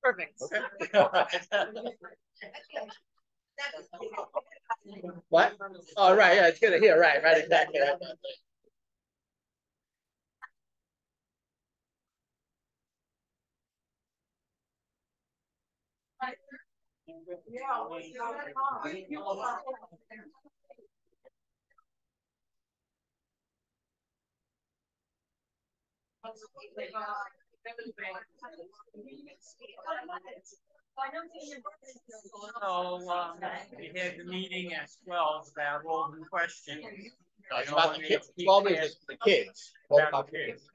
Perfect. Okay. What? Oh, right. Yeah, it's good to hear. Right. Exactly. So we had the meeting at 12 about all the questions. No, it's about the kids. 12 is the kids. About the kids.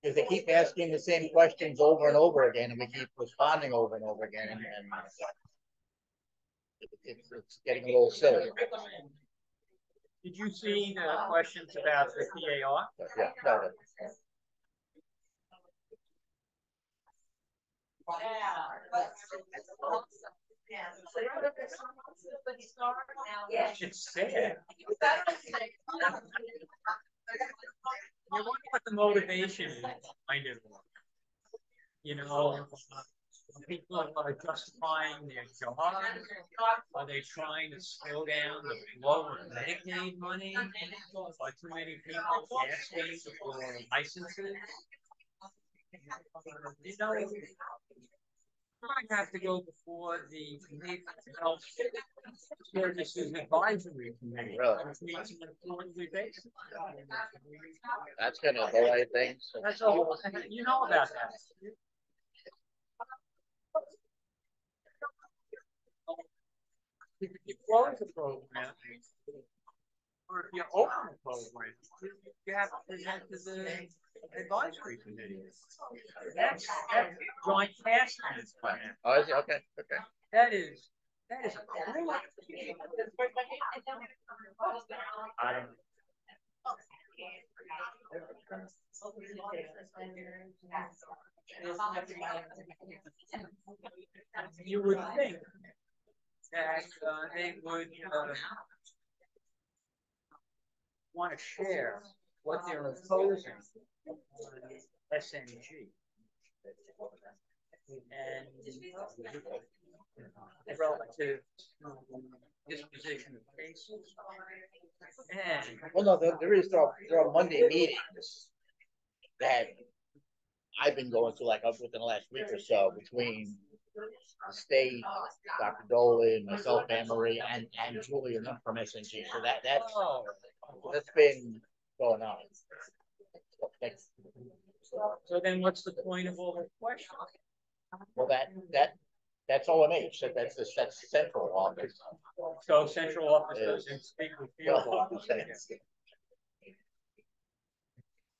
Because they keep asking the same questions over and over again, and we keep responding over and over again, and it's getting a little silly. Did you see the questions about the PAR? Yeah, no. It's sad. You wonder what the motivation is behind it all. You know, people are justifying their job. Are they trying to slow down the flow of Medicaid money? Are too many people asking for licenses? You know, I have to go before the Health Services Advisory Committee. Really? Which meets on a quarterly basis. That's gonna delay things. That's all. You know about that. If you close the program, or if you open the program, you have to present to the advisory committee. That's joint task plan. Oh, is it? Okay. That is a clue. I don't. You would think that they would want to share what they're imposing on SNG and relative disposition of cases. And Well, no, there are Monday meetings that I've been going to, like within the last week or so, between the state, Dr. Dolan, myself, Anne Marie, and Julian from SNG. So that's been going on. So then, what's the point of all the questions? Well, that's OMH. That's the central office. So central office doesn't speak with field office.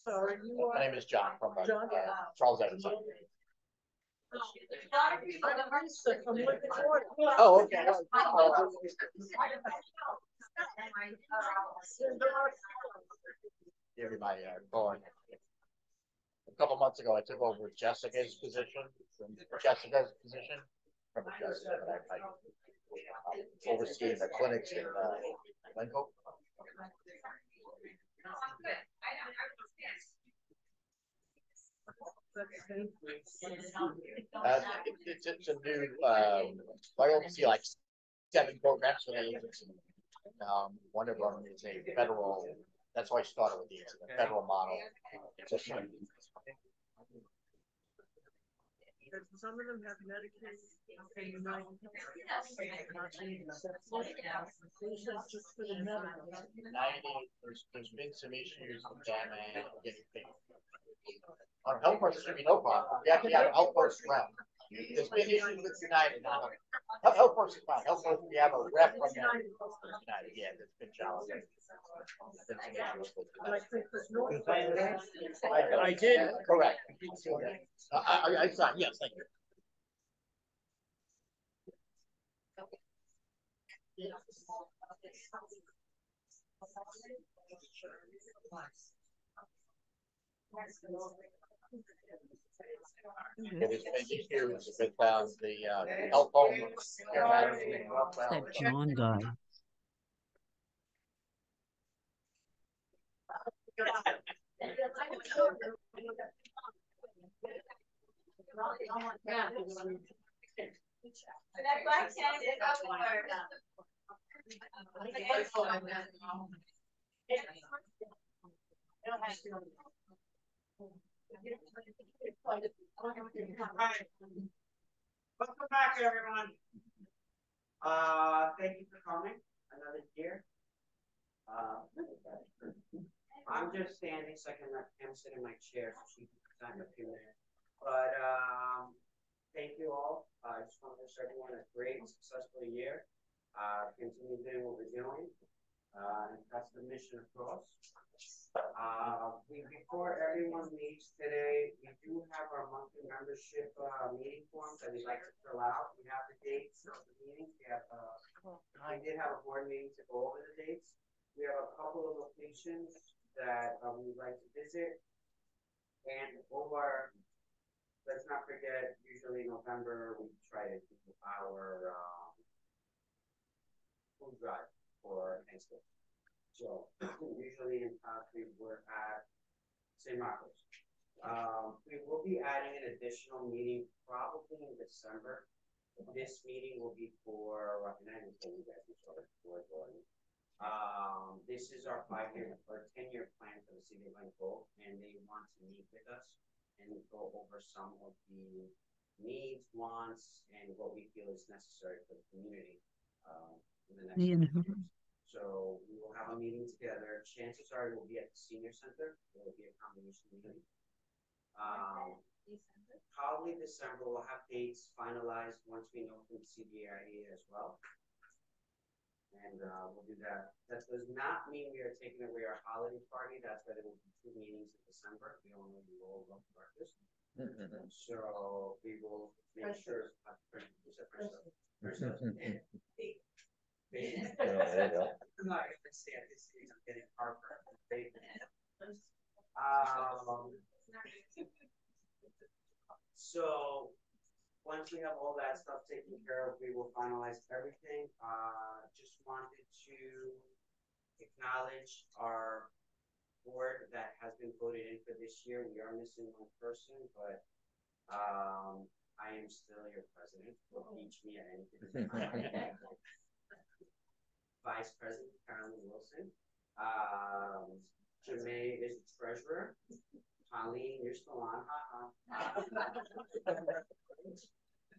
My name is John from Charles Evans. Oh, okay. Everybody going. A couple months ago, I took over Jessica's position. From Jessica, I overseeing the clinics in Lincoln. It's a new. I oversee like 7 programs for the agency. One of them is a federal. That's why I started with the federal model. Some of them have Medicaid. There's been some issues with them and getting paid. On health course, there should be no problem. We actually have a health course rep. There's been issues with United. Health course is fine. Health course, we have a rep from United. Yeah, that's been challenging. I did. Correct. I signed. Yes, thank you. There's been issues with the health home. That John guy. Welcome back, everyone. Thank you for coming another year. I'm just standing so I can let Pam sit in my chair so she can present a few minutes. But thank you all. I just want to wish everyone a great, successful year. Continue doing what we're doing. And that's the mission across. Before everyone leaves today, we do have our monthly membership meeting forms that we'd like to fill out. We have the dates of the meetings. We have, I did have a board meeting to go over the dates. We have a couple of locations that we'd like to visit. And over, let's not forget, usually November, we try to do our food drive for Thanksgiving. So usually in past we were at St. Marcos. We will be adding an additional meeting probably in December. This meeting will be for this is our 5-year or 10-year plan for the city of Glencoe, and they want to meet with us and go over some of the needs, wants, and what we feel is necessary for the community in the next few years. So we will have a meeting together. Chances are it will be at the senior center. It will be a combination meeting. Probably December. We'll have dates finalized once we know from the CDIA as well. And we'll do that. That does not mean we are taking away our holiday party. That's why there will be 2 meetings in December. We only roll up breakfast. So we will make sure. So once we have all that stuff taken care of, we will finalize everything. Just wanted to acknowledge our board that has been voted in for this year. We are missing one person, but I am still your president. Will teach me at anything. Vice President Carolyn Wilson. Jermaine is the treasurer. Colleen, you're still on.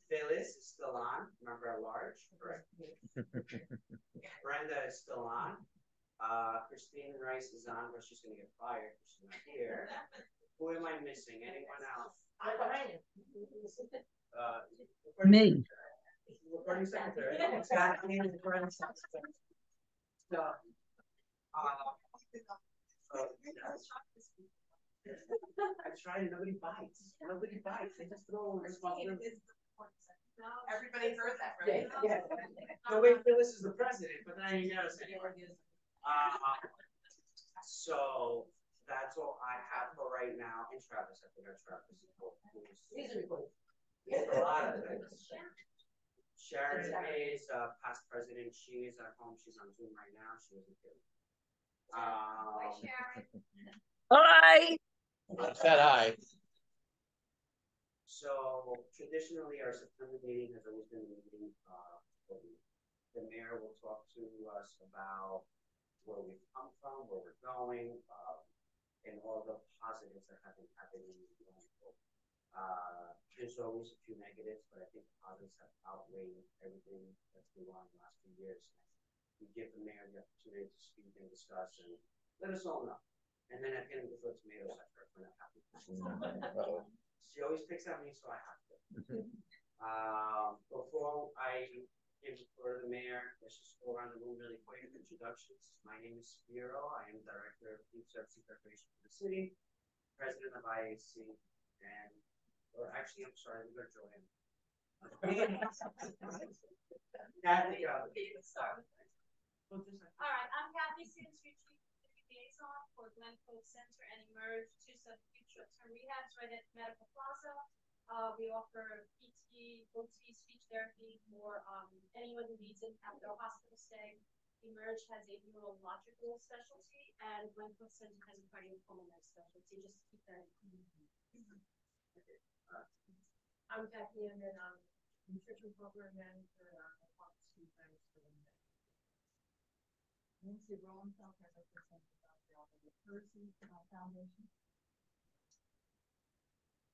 Phyllis is still on. Member at large. Correct. Brenda is still on. Christine Rice is on, but she's going to get fired because she's not here. Who am I missing? Anyone else? I'm behind you. Me. Recording secretary. Exactly. Recording secretary. So, I tried. Nobody bites. Nobody bites. They just throw responsibility. Everybody heard that, right? Yeah. No, wait, Phyllis is the president, but then you know, so that's all I have for right now. And Travis, I forgot Travis. These are recorded. A lot of things. Sharon is past president. She is at home. She's on Zoom right now. She isn't here. Hi, Sharon. Hi. I said hi. So traditionally, our September meeting has always been a meeting. The mayor will talk to us about where we've come from, where we're going, and all the positives that have been happening in the there's always a few negatives, but I think the positives have outweighed everything that's been going on in the last few years. We give the mayor the opportunity to speak and discuss and let us all know. And then at the end, we throw tomatoes at her if we're not happy. She always picks at me, so I have to. Before I give the floor to the mayor, let's just go around the room really quick. Introductions. My name is Spiro. I am Director of Food Service Preparation for the city, President of IAC, and or actually, I'm sorry, we're going to Joanne. Kathy, All right, I'm Kathy Sims, your Chief Liaison for Glencoe Center and Emerge, 2 subacute short-term rehabs right at Medical Plaza. We offer PT, OT, speech therapy for anyone who needs it after a hospital stay. Emerge has a neurological specialty, and Glencoe Center has a cardiopulmonary specialty. Just keep that in mind. I'm Jackie, and then nutrition program manager, Fox 2 times for the day. Nancy Rosenfeld, I represent the Percy Foundation.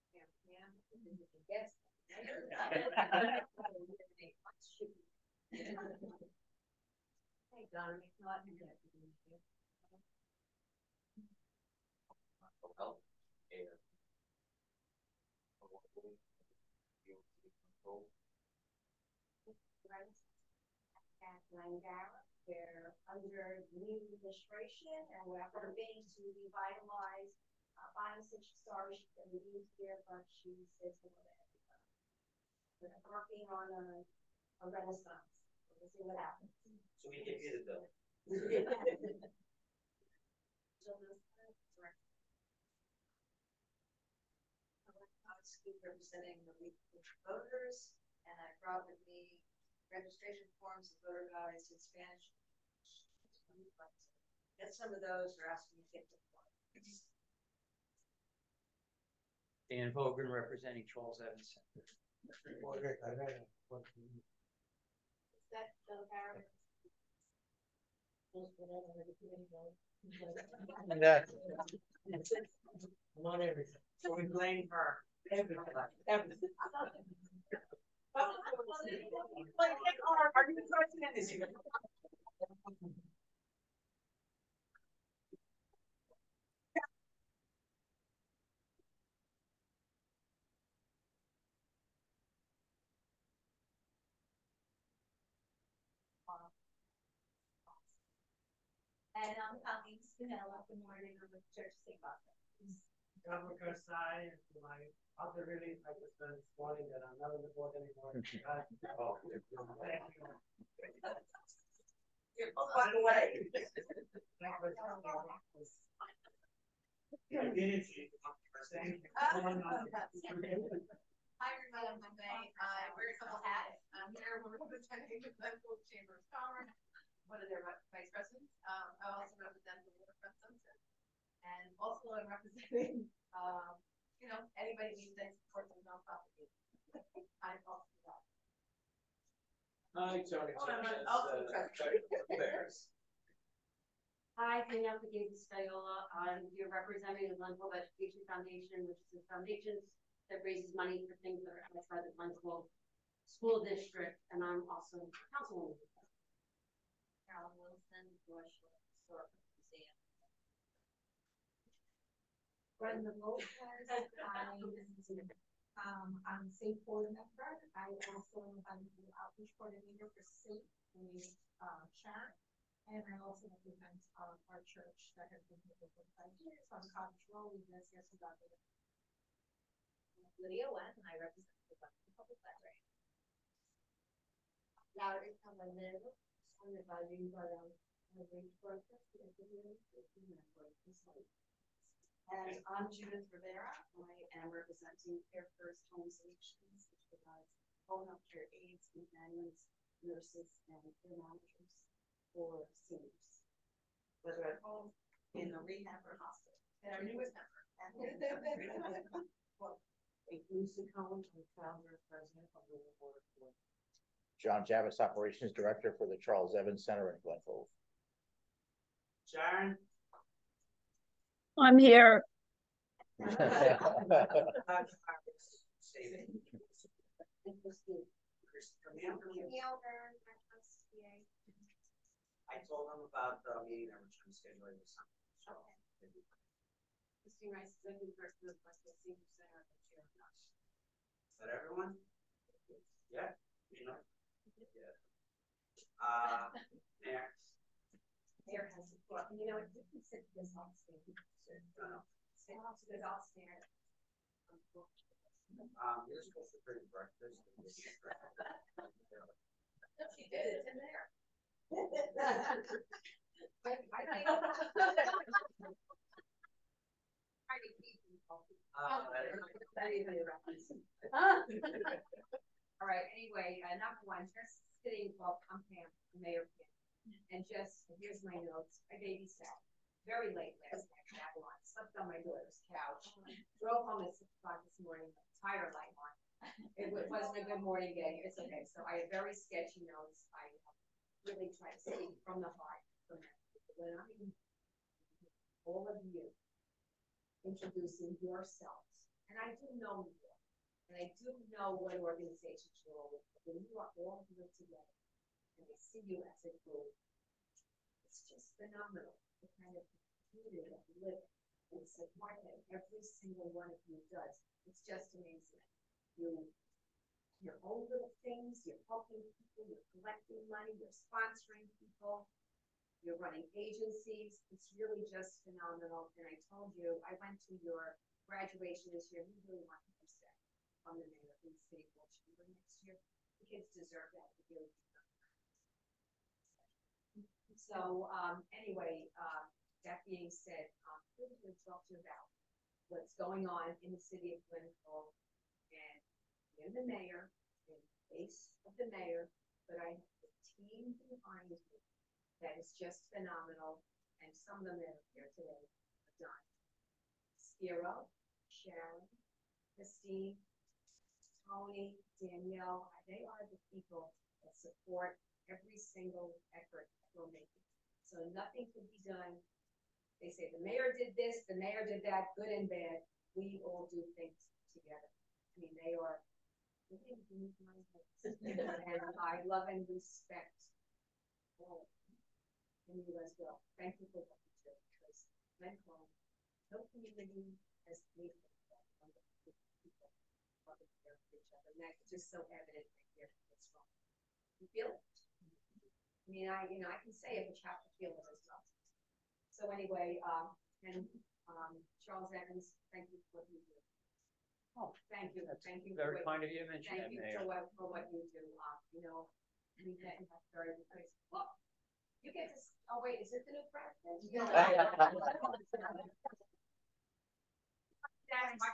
Yeah, yes. Hey, Donna, it's not in there. They're under new administration, and we're hoping to revitalize Bonnie said she sorry she couldn't be here, but she says hello to everybody. We're working on a renaissance. We'll see what happens. So we give you the bill. Representing the voters, and I brought with me registration forms and voter guides in Spanish. Get some of those, or ask me to get them. Dan Hogan representing Charles Evans Center. That Barrett. Not everything. So we blame her. Everything. Are you president this year? And I'm coming Spinella. Good morning. I'm with Church St. Boston. Governor Karsai, and my other really, I just learned this morning that I'm not on the board anymore. Oh, Thank you. by the way. I did see it. Thank you. Hi, everybody. I'm Monday. I wear a couple hats. I'm here. We're representing the Glenville Chamber of Commerce, one of their vice presidents. I also represent the Waterfront Center, and also I'm representing, anybody needs that support the nonprofit. I'm also that. Hi, Tony. I'm also Bears. Hi, Danielle Pagese Scaiola. I'm here representing the Glenville Education Foundation, which is a foundation that raises money for things that are outside the Glenville School District, and I'm also councilwoman. Carolyn Wilson, Bush Historical Museum. Brenda Lopez. I'm a SAFE board member. I also am the outreach coordinator for SAFE in Sharon. And I also represent our church that has been here for 5 years on Cottage Road. Yes, about it. Lydia Wen, and I represent the Public Library. Laura Cavalero, sono value para outreach workers. And I'm Judith Rivera. I am representing Care First Home Solutions, which provides home health care aides, companions, nurses, and care managers for seniors, whether at home, in a rehab, or hospital. And our newest member. Lucy Cohen, I'm founder and president of the Board of Board. John Javis, Operations Director for the Charles Evans Center in Glenville. Sharon. I'm here. I told them about the meeting that we're trying to schedule this summer. So, Christine Rice, executive director of Westwood Senior Center, and chair of NUSH. is that everyone? Yeah. Yeah. Mayor. Mayor has support. And you know, if you can sit this off stage, stay off to good off stand. You're supposed to bring breakfast. She did, it's in there. All right, anyway, number one, just sitting while I'm Mayor Kim. And just, here's my notes. I babysat very late last night in Babylon, slept on my daughter's couch, drove home at 6 o'clock this morning, with a tire light on, wasn't a good morning gig. It's okay. So I have very sketchy notes. I really try to speak from the heart. When I'm all of you introducing yourselves, and I do know you, and I do know what organizations you're all with, but when you are all here together, and I see you as a group, it's just phenomenal the kind of community that we live in. And support that every single one of you does. It's just amazing. Your own little things, you're helping people, you're collecting money, you're sponsoring people, you're running agencies. It's really just phenomenal. And I told you, I went to your graduation this year. We really want you to stay on the mayor in the city hall chamber next year. The kids deserve that. So anyway, that being said, I'm going to talk to you about what's going on in the city of Glencoe and in the mayor, in the face of the mayor, but I have the team behind me that is just phenomenal, and some of them that are here today are done. Spiro, Sharon, Christine, Tony, Danielle, they are the people that support every single effort that we're making. So nothing can be done. They say the mayor did this, the mayor did that, good and bad. We all do things together. I mean, they are, and I love and respect all of them, and you as well. Thank you for what you do, because Glencoe, no community has made it that wonderful people working together for each other, and that's just so evident right here. It's wrong. You feel it? I mean, I can say it, but you have to feel it as well. So anyway, Charles Evans, thank you for what you do. Oh, thank you. Thank you. Very kind of you to mention that, Thank you Mayor. for what you do. We met in very good place. Look, you get this. Oh wait, is it the new president? That's my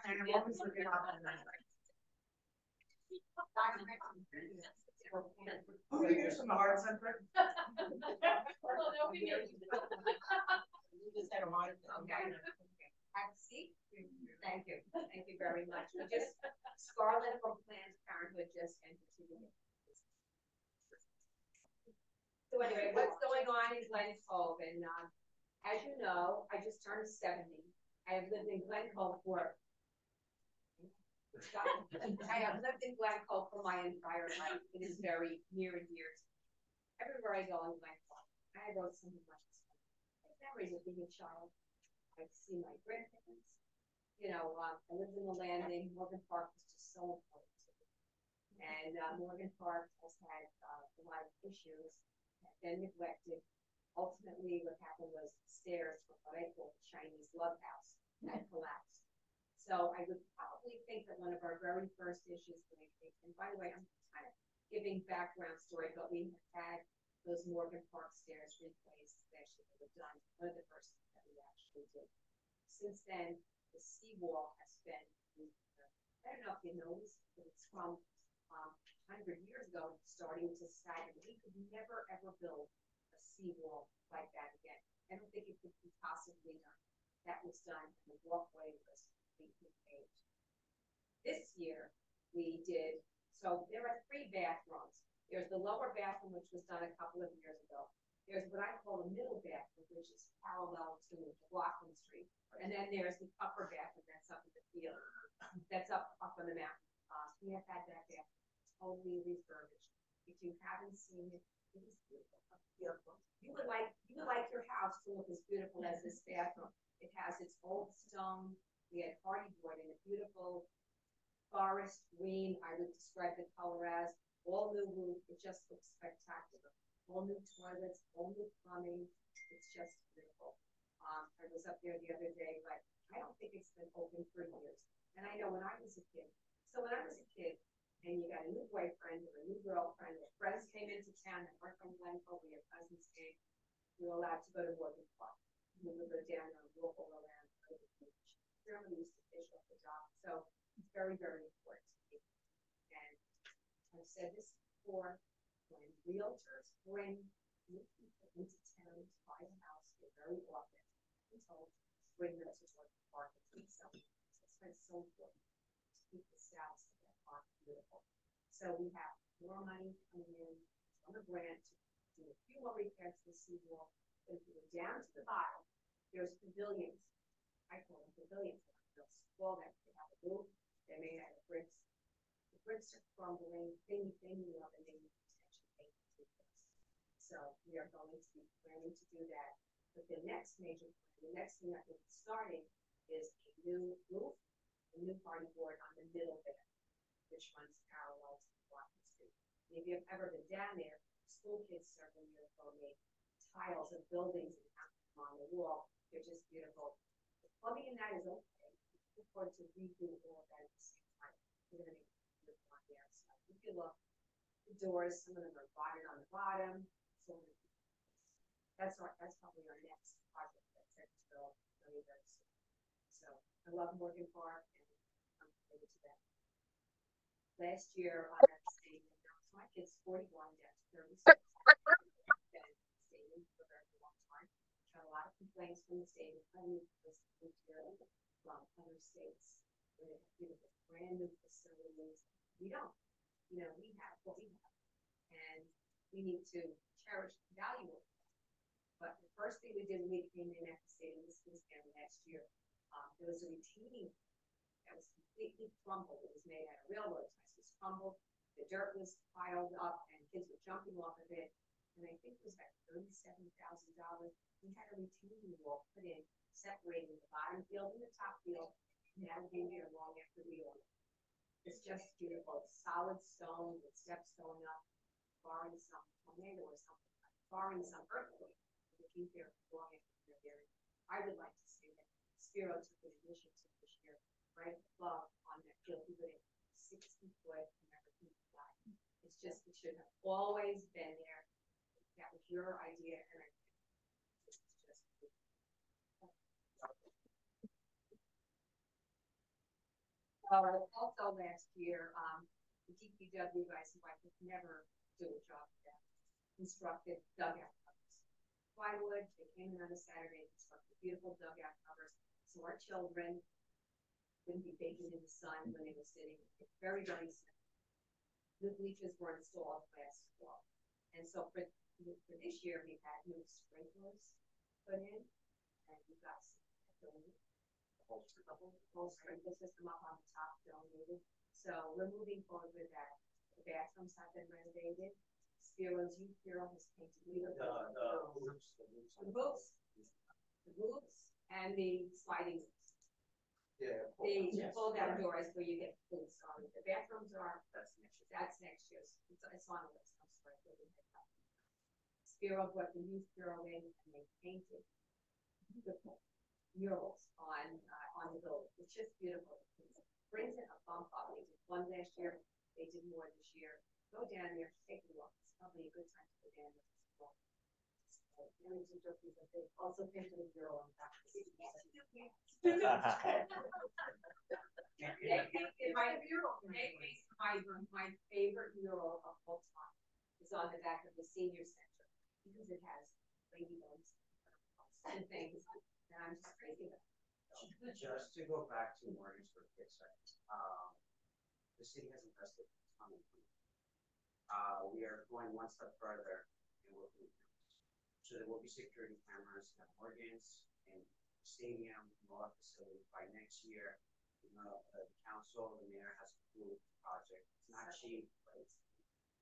Here's some hearts. Well, no, we didn't. You just had a heart. Okay. Have a seat. Thank you. Thank you very much. We just, Scarlett from Planned Parenthood just entered the meeting. So anyway, what's going on in Glencoe? And as you know, I just turned 70. I have lived in Glencoe for I have lived in Glencoe for my entire life. It is very near and dear to me. Everywhere I go in Glencoe, I wrote some of my memories of being a child. I see my grandparents. I lived in the landing. Morgan Park was just so important to me. And Morgan Park has had a lot of issues, have been neglected. Ultimately, what happened was the stairs from what I call the Chinese love house had collapsed. So I would probably think that one of our very first issues, and by the way, I'm kind of giving background story, but we had those Morgan Park stairs replaced. Actually, they were done. One of the first things that we actually did. Since then, the seawall has been, I don't know if you noticed, but it's from 100 years ago starting to sag. We could never ever build a seawall like that again. I don't think it could be possibly done. That was done, and the walkway was completely paved. This year, we did, so there are 3 bathrooms. There's the lower bathroom, which was done a couple of years ago. There's what I call the middle bathroom, which is parallel to Blockland Street. And then there's the upper bathroom that's up in the field, that's up on the mountain. We have had that bathroom totally refurbished. If you haven't seen it, it is beautiful. Beautiful. You would like your house to look as beautiful as this bathroom. It has its old stone. We had party board in a beautiful forest green. I would describe the color as all new roof. It just looks spectacular. All new toilets, all new plumbing. It's just beautiful. I was up there the other day, but I don't think it's been open for years. And I know when I was a kid. So when I was a kid, and you got a new boyfriend or a new girlfriend, or friends came into town that weren't from Glencoe, we had cousins came, we were allowed to go to Morgan Park. We would go down and walk all around the beach. Germany used to fish off the dock. So it's very, very important to me. And I've said this before, when realtors bring new people into town to buy a house, they're very often told bring them to Morgan Park and keep selling. That's why it's so important to keep the status of that are beautiful. So we have more money coming in from the grant to do a few more repairs to the seawall. But if you go down to the bottom, there's pavilions. I call them pavilions. They'll small that they have a roof. They're made out of bricks. The bricks are crumbling, and they need potential paint to do this. So we are going to be planning to do that. But the next major plan, the next thing that we'll be starting is a new roof, a new party board on the middle there, which runs parallel to Washington Street. And if you've ever been down there, school kids several years ago made tiles of buildings and hung them on the wall. They're just beautiful. The plumbing in that is okay. We afford to redo all of that at the same time. We're going to make it beautiful on the outside. If you look, the doors, some of them are rotted on the bottom. So that's probably our next project that's set to go very, very soon. So I love Morgan Park and I'm committed to that. Last year I had stayed in my kids 41 down to 36. Been staying for a very long time. Had a lot of complaints from the state. I moved this year from other states where they have beautiful brand new facilities. We don't. You know, we have what we have. And we need to cherish the value of it. But the first thing we did when we came in after staying in this town last year, there was a retaining that was completely crumbled. It was made out of railroad ties. It was crumbled. The dirt was piled up, and kids were jumping off of it. And I think it was like $37,000. We had a retaining wall put in, separating the bottom field and the top field. And that came here long after we ordered. It's just beautiful. It's solid stone with steps going up, barring some tornado or something, barring some earthquake. Here long after there. I would like to say that Spiro took an initiative this year, right above on that field. He put it 60-foot American flag. It's just, it should have always been there. That was your idea, and I think it's just also last year, the DPW guys who I could never do a job with that constructed dugout plywood. They came in on a Saturday and constructed beautiful dugout covers. So our children wouldn't be baking in the sun when they were sitting. It's very, very simple. New bleachers were installed last fall. And so for this year, we've had new sprinklers put in, and we've got the whole sprinkler system up on the top donated. So we're moving forward with that. The bathrooms have been renovated. Spiro's Youth Bureau has painted the roofs and the sliding roofs. Yeah. The fold-down doors where you get food. Sorry, the bathrooms are that's next year. It's on the list. I'm sorry. Spiro brought the Youth Bureau in and they painted beautiful murals on the building. It's just beautiful. It brings it a bump up. They did one last year. They did more this year. Go down there, take a look. It's probably a good time to go down there. Also painted a mural on top. My favorite mural of all time is on the back of the senior center because it has ladybugs and things, and I'm just crazy about it. Just to go back to Morgan's for a quick second, the city has invested a ton of money. We are going one step further and working with them. So there will be security cameras at Morgan's and stadium and all facilities by next year. You know, the council, the mayor has approved the project. It's not cheap, but it's.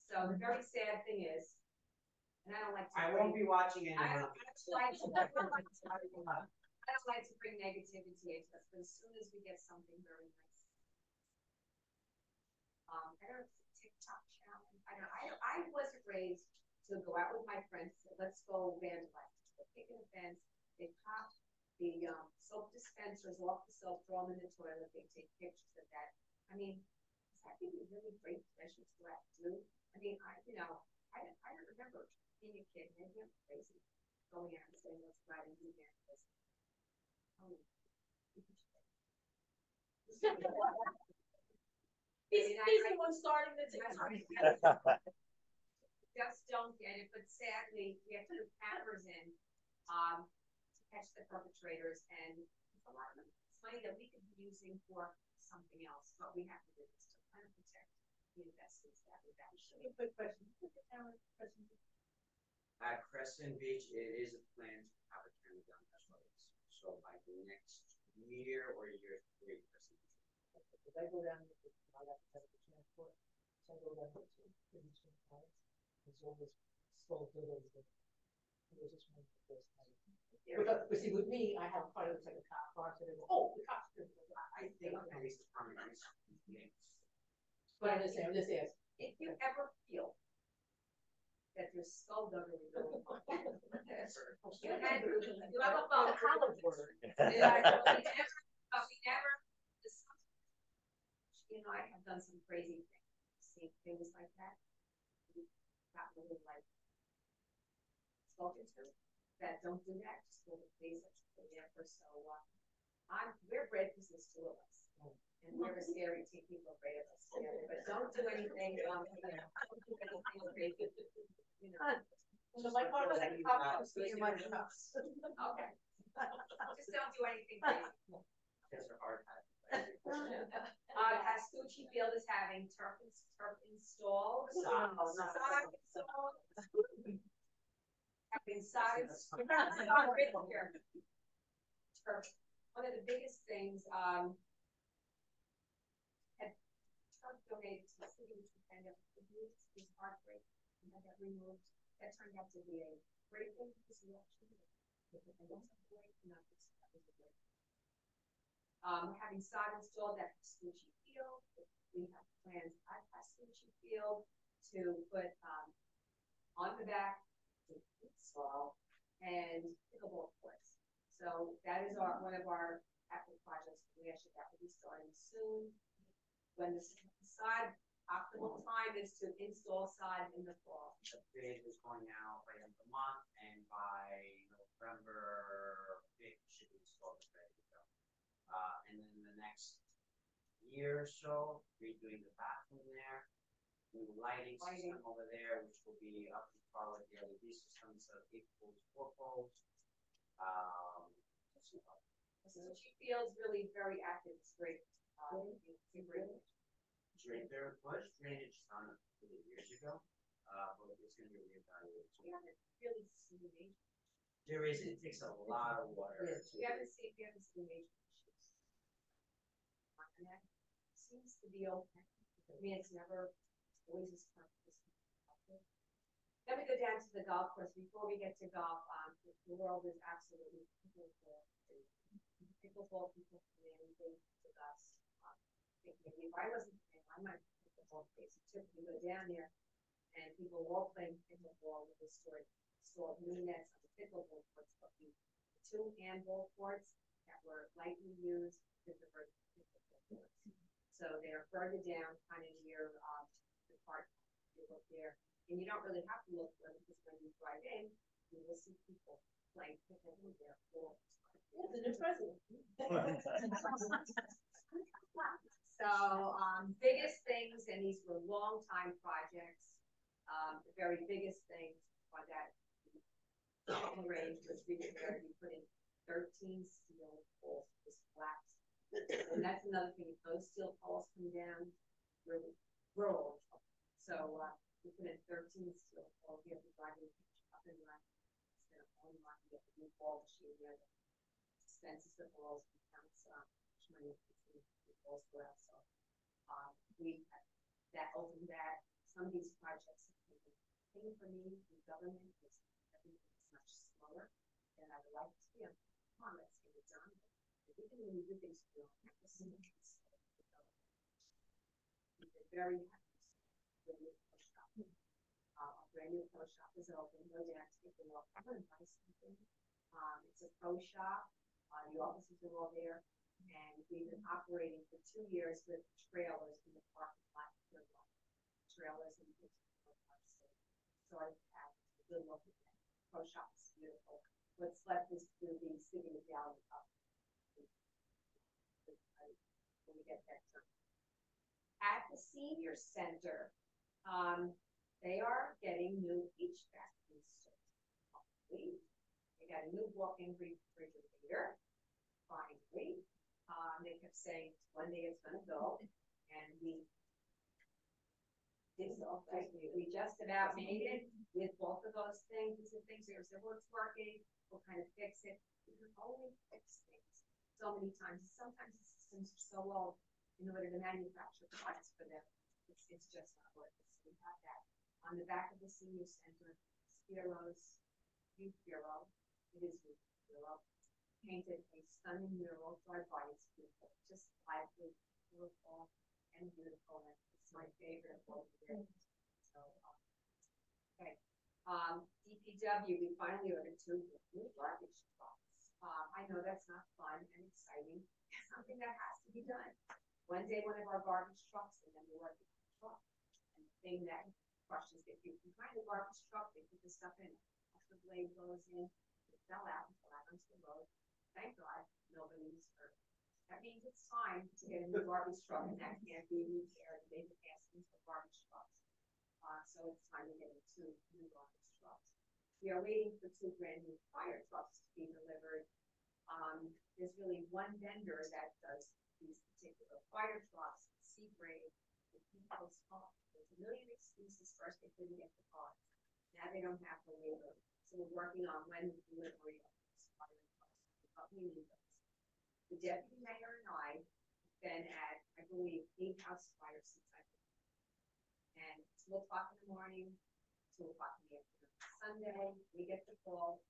So the very sad thing is, and I don't like to. I won't be watching anyone. I don't like to bring negativity into us, but as soon as we get something very nice, I don't TikTok challenge. I wasn't raised to go out with my friends. So let's go vandalize. Let's pick an event. They pop the soap dispensers off the soap, throw them in the toilet. They take pictures of that. I mean, is that really really great pleasure to have to do? I mean, I remember being a kid and I'm crazy going out and saying let's go out and do vandalism. He's the one starting the Just don't get it, but sadly, we have to put cameras in to catch the perpetrators, and it's a lot of money. It's money that we could be using for something else, but we have to do this to kind of protect the investments that we've actually. Quick question. At Crescent Beach, it is a plan to have a turn down as well. So by the next year or year 3, Crescent Beach. If I go down, I have to have the transport. So I go down to Kingston Park. It's always slow delays. It was just one of the first time. But see, with me, I have part of it's like a cop car, so they go, oh, the cops. I think police department is. But I'm just saying. If you ever feel that your skullduggery going on, you have a phone. College word. We never discussed. You know, I have done some crazy things, seen things like that. Not really like spoken to that don't do that. Just go to place that's there for so long. We're brave because there's 2 of us, and we're scary to people afraid of us. But don't do anything. Don't do anything crazy. You know. So my car was like, your money costs. Okay. Just don't do anything crazy. Those are hard. Pascucci Field is having turf installed. Having sod here. Turf. One of the biggest things, had turf donated to the city, which was kind of was heartbreaking. We had that removed. That turned out to be a great thing because we actually did it. We're having sod installed at Pascucci Field. We have plans at Pascucci Field to put on the back, to install, and pickleball courts. So that is one of our active projects. We actually that will be starting soon. When the sod optimal time is to install sod in the fall. The bid is going out by the end of the month, and by November 5th should be installed and ready to go. And then in the next year or so, redoing the bathroom there, new lighting system over there, which will be up to par with the LED system instead of 8 poles, 4 poles. She feels really very active. It's great. It's a great. There was drainage done a couple of years ago, but it's going to be reevaluated. We haven't really seen major. There is, it takes a lot of water. Yes. We haven't seen major issues. And that seems to be okay. I mean, it's never always as perfect. Then we go down to the golf course. Before we get to golf, the world is absolutely pickleball. Pickleball people come in, they to us. Maybe if I wasn't playing, I might pickleball place. It took me to go down there, and people were all playing pickleball with the stored new nets on the pickleball courts, but the 2 handball courts that were lightly used with the pickleball courts. So they are further down, kind of near the park. You look there, and you don't really have to look for them because when you drive in, you will see people playing pickleball there. Yeah, the new president. So, biggest things, and these were long time projects. The very biggest things are that range was repaired. We put in 13 steel poles, just collapsed. And that's another thing. If those steel poles come down, we're all in trouble. So, we put in 13 steel poles. We have to drive it up and run. Instead of only run, we have to do ball machine there. Expenses of balls becomes money balls go out. So we that over that some of these projects have taken thing for me the government is everything is much slower than I would like to see. Come on, let's get it done. Even when you do things for your campus, we've been very happy with the pro shop. A brand new pro shop is open. Go down to take a walk. I'm going to buy something. It's a pro shop. The offices are all there, and we've been operating for 2 years with trailers in the parking lot. Trailers and so I have a good look at that. Pro shop is beautiful. What's left is to do the city medallion up when we get that done. At the senior center, they are getting new HVAC installed. They got a new walk-in refrigerator. Finally, they kept saying one day it's going to go, and we We just about made it with both of those things. These are things that are what's working, we'll kind of fix it. We can only fix things so many times. Sometimes the systems are so old in order to manufacture parts for them. It's just not working. So we have that. On the back of the senior center, Spiro's Youth Bureau, it is Youth Bureau, painted a stunning mural. Drive by, it's beautiful, just lively, beautiful, and beautiful. And it's my favorite of all the years. So, okay. DPW, we finally ordered 2 new garbage trucks. I know that's not fun and exciting. It's something that has to be done. One day, one of our garbage trucks, and then we work the truck. And the thing that crushes, if you behind the garbage truck, they put the stuff in. As the blade goes in, it fell out and fell out onto the road. Thank God, nobody was hurt. That means it's time to get a new garbage truck, and that can't be repaired. They've been asking for garbage trucks. So it's time to get 2 new garbage trucks. We are waiting for 2 brand new fire trucks to be delivered. There's really one vendor that does these particular fire trucks, Seagrave, and he postponed. There's a million excuses. First, they couldn't get the parts. Now they don't have the labor. So we're working on when the delivery of these fire trucks. But we need those. The deputy mayor and I have been at, I believe, 8 house fires since I've been. And 2 o'clock in the morning, 2 o'clock in the afternoon. Sunday, we get the call.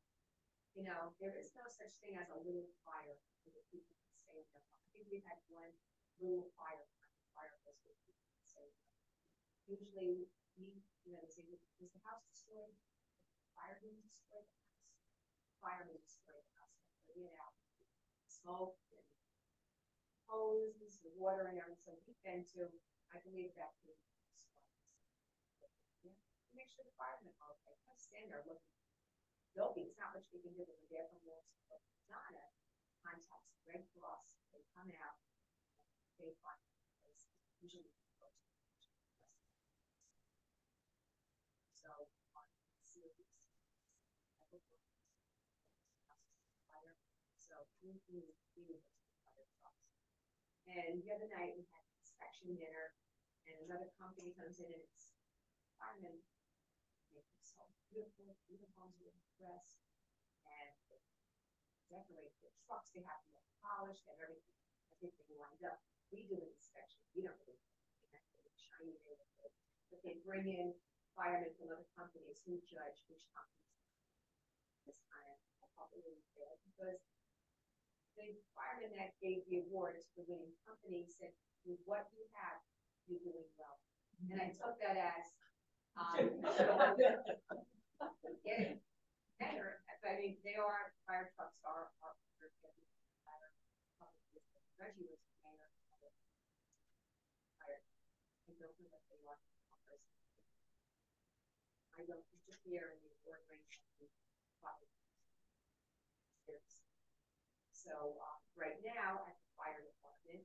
You know, there is no such thing as a little fire where people can stay in their home. I think we've had 1 little fire was where people can stay in their home. Usually, they say, was the house destroyed? Firemen destroyed the house. Firemen destroyed the house. Putting it out. Smoke and hoses, the water and everything. So we've been to, I believe, that being make sure the firemen are okay. I stand there looking. There'll be not much we can do with the there from walls, but Donna contacts Red Cross. They come out. They find places. Usually, so on series. So we fire trucks. And the other night we had an inspection dinner, and another company comes in and it's firemen. So beautiful uniforms with dress and decorate the trucks. They have to be polished and everything lined up. We do an inspection. We don't really shiny neighborhood, but they bring in firemen from other companies who judge which companies this time. I thought it was fair because the fireman that gave the award to the winning company said, "With what you have, you're doing well." And I took that as getting better. I mean, they are fire trucks are getting better. Reggie was the mayor of the fire. I don't know what they are. I don't interfere in the award range of the fire. So right now at the fire department,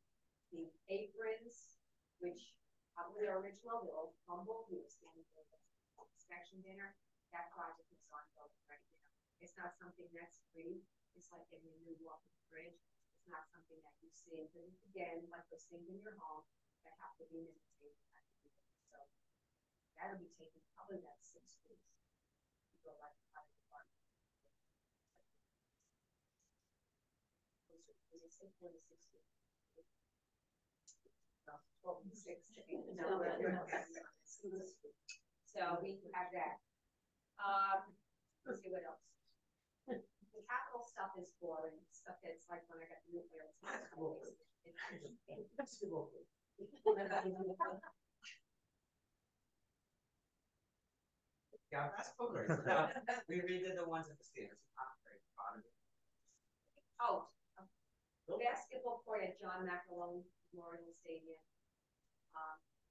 the aprons, which probably are original, the old humble, who was standing for the inspection dinner, that project is ongoing right now. It's not something that's free. It's like getting a new walking bridge. It's not something that you see. But again, like those things in your home that have to be maintained. So that'll be taking probably about 6 weeks to go like the fire department. They say 4 to 6 weeks. 12 to 6 to 8. No, so we have that. Let's see what else. The capital stuff is boring. Stuff that's like when I got the nuclear. Yeah, that's cool. We redid the ones at the stairs. I'm very proud of it. Oh, basketball court at John McElwain Memorial Stadium.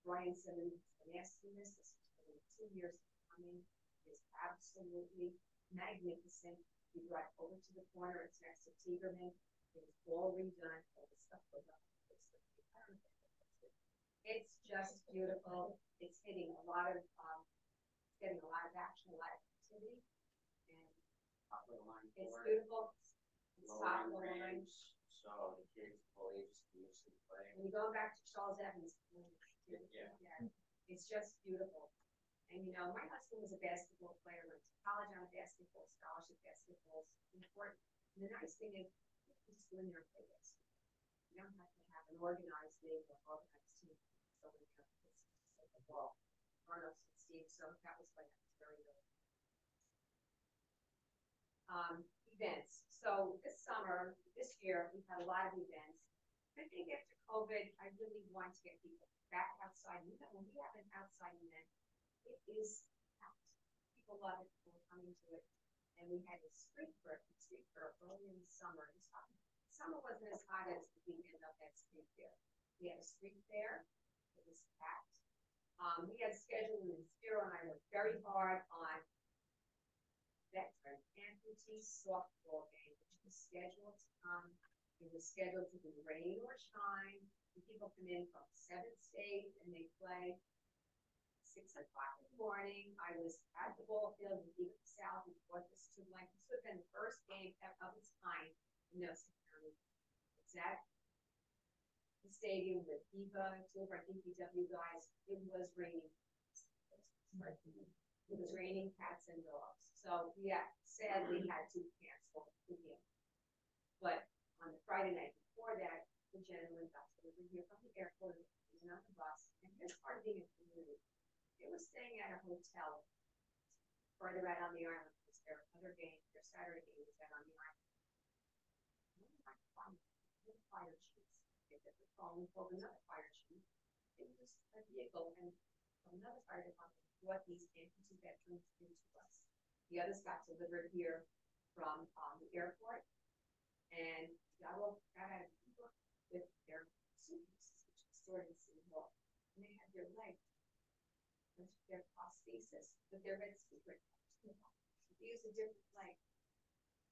Brian Simmons been asking this. This is for 2 years coming. It's absolutely magnificent. We drive over to the corner. It's next to Tieberman. It's all redone. All the stuff goes up. It's just beautiful. It's hitting a lot of, getting a lot of action, a lot of activity, and it's beautiful. It's top of the line. So the kids, all ages can use it. When you go back to Charles Evans, It's just beautiful. And you know, my husband was a basketball player, went to college on a basketball scholarship. Basketball is important. And the nice thing is, you can just go in there and play basketball. You don't have to have an organized league or organized team. So we have the ball, run ups and Steve. So that was like very good. Events. So this summer, this year, we've had a lot of events. I think after COVID, I really want to get people back outside. You know, when we have an outside event, it is packed. People love it. People are coming to it. And we had a street fair early in the summer. Summer wasn't as hot as the weekend of that street fair. We had a street fair. It was packed. We had scheduled, and Spiro and I worked very hard on veteran amputee softball game, which was scheduled to come. It was scheduled to be rain or shine. The people come in from 7th State and they play 6 o'clock in the morning. I was at the ball field with Eva South. We brought this to like this would have been the first game of its kind in Nelson County. It's at the stadium with Eva, 2 of our DPW guys. It was raining. It was raining cats and dogs. So yeah, sadly had to cancel the game. But on the Friday night before that, the gentleman got delivered here from the airport. He was on the bus, and here's part of being a community. They were staying at a hotel further out on the island because their other game, their Saturday game was out on the island. The fire chiefs. They took the phone, called another fire chief. It was a vehicle, and another fire department brought these amputee veterans into us. The others got delivered here from the airport, and got out of people with their suitcases, which was stored in City Hall. And they had their legs, their prosthesis, with their red secret. They used a different leg,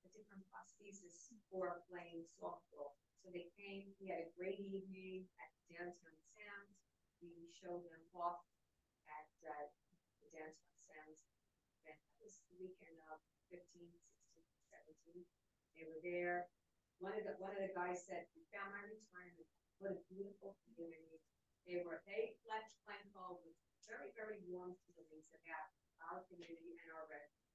a different prosthesis for playing softball. So they came, we had a great evening at Downtown Sounds. We showed them off at the Downtown Sounds event. That was the weekend of 15, 16, 17. They were there. One of the guys said, "We found my retirement. What a beautiful community." They left Glencoe with very, very warm feelings about our community and our residents.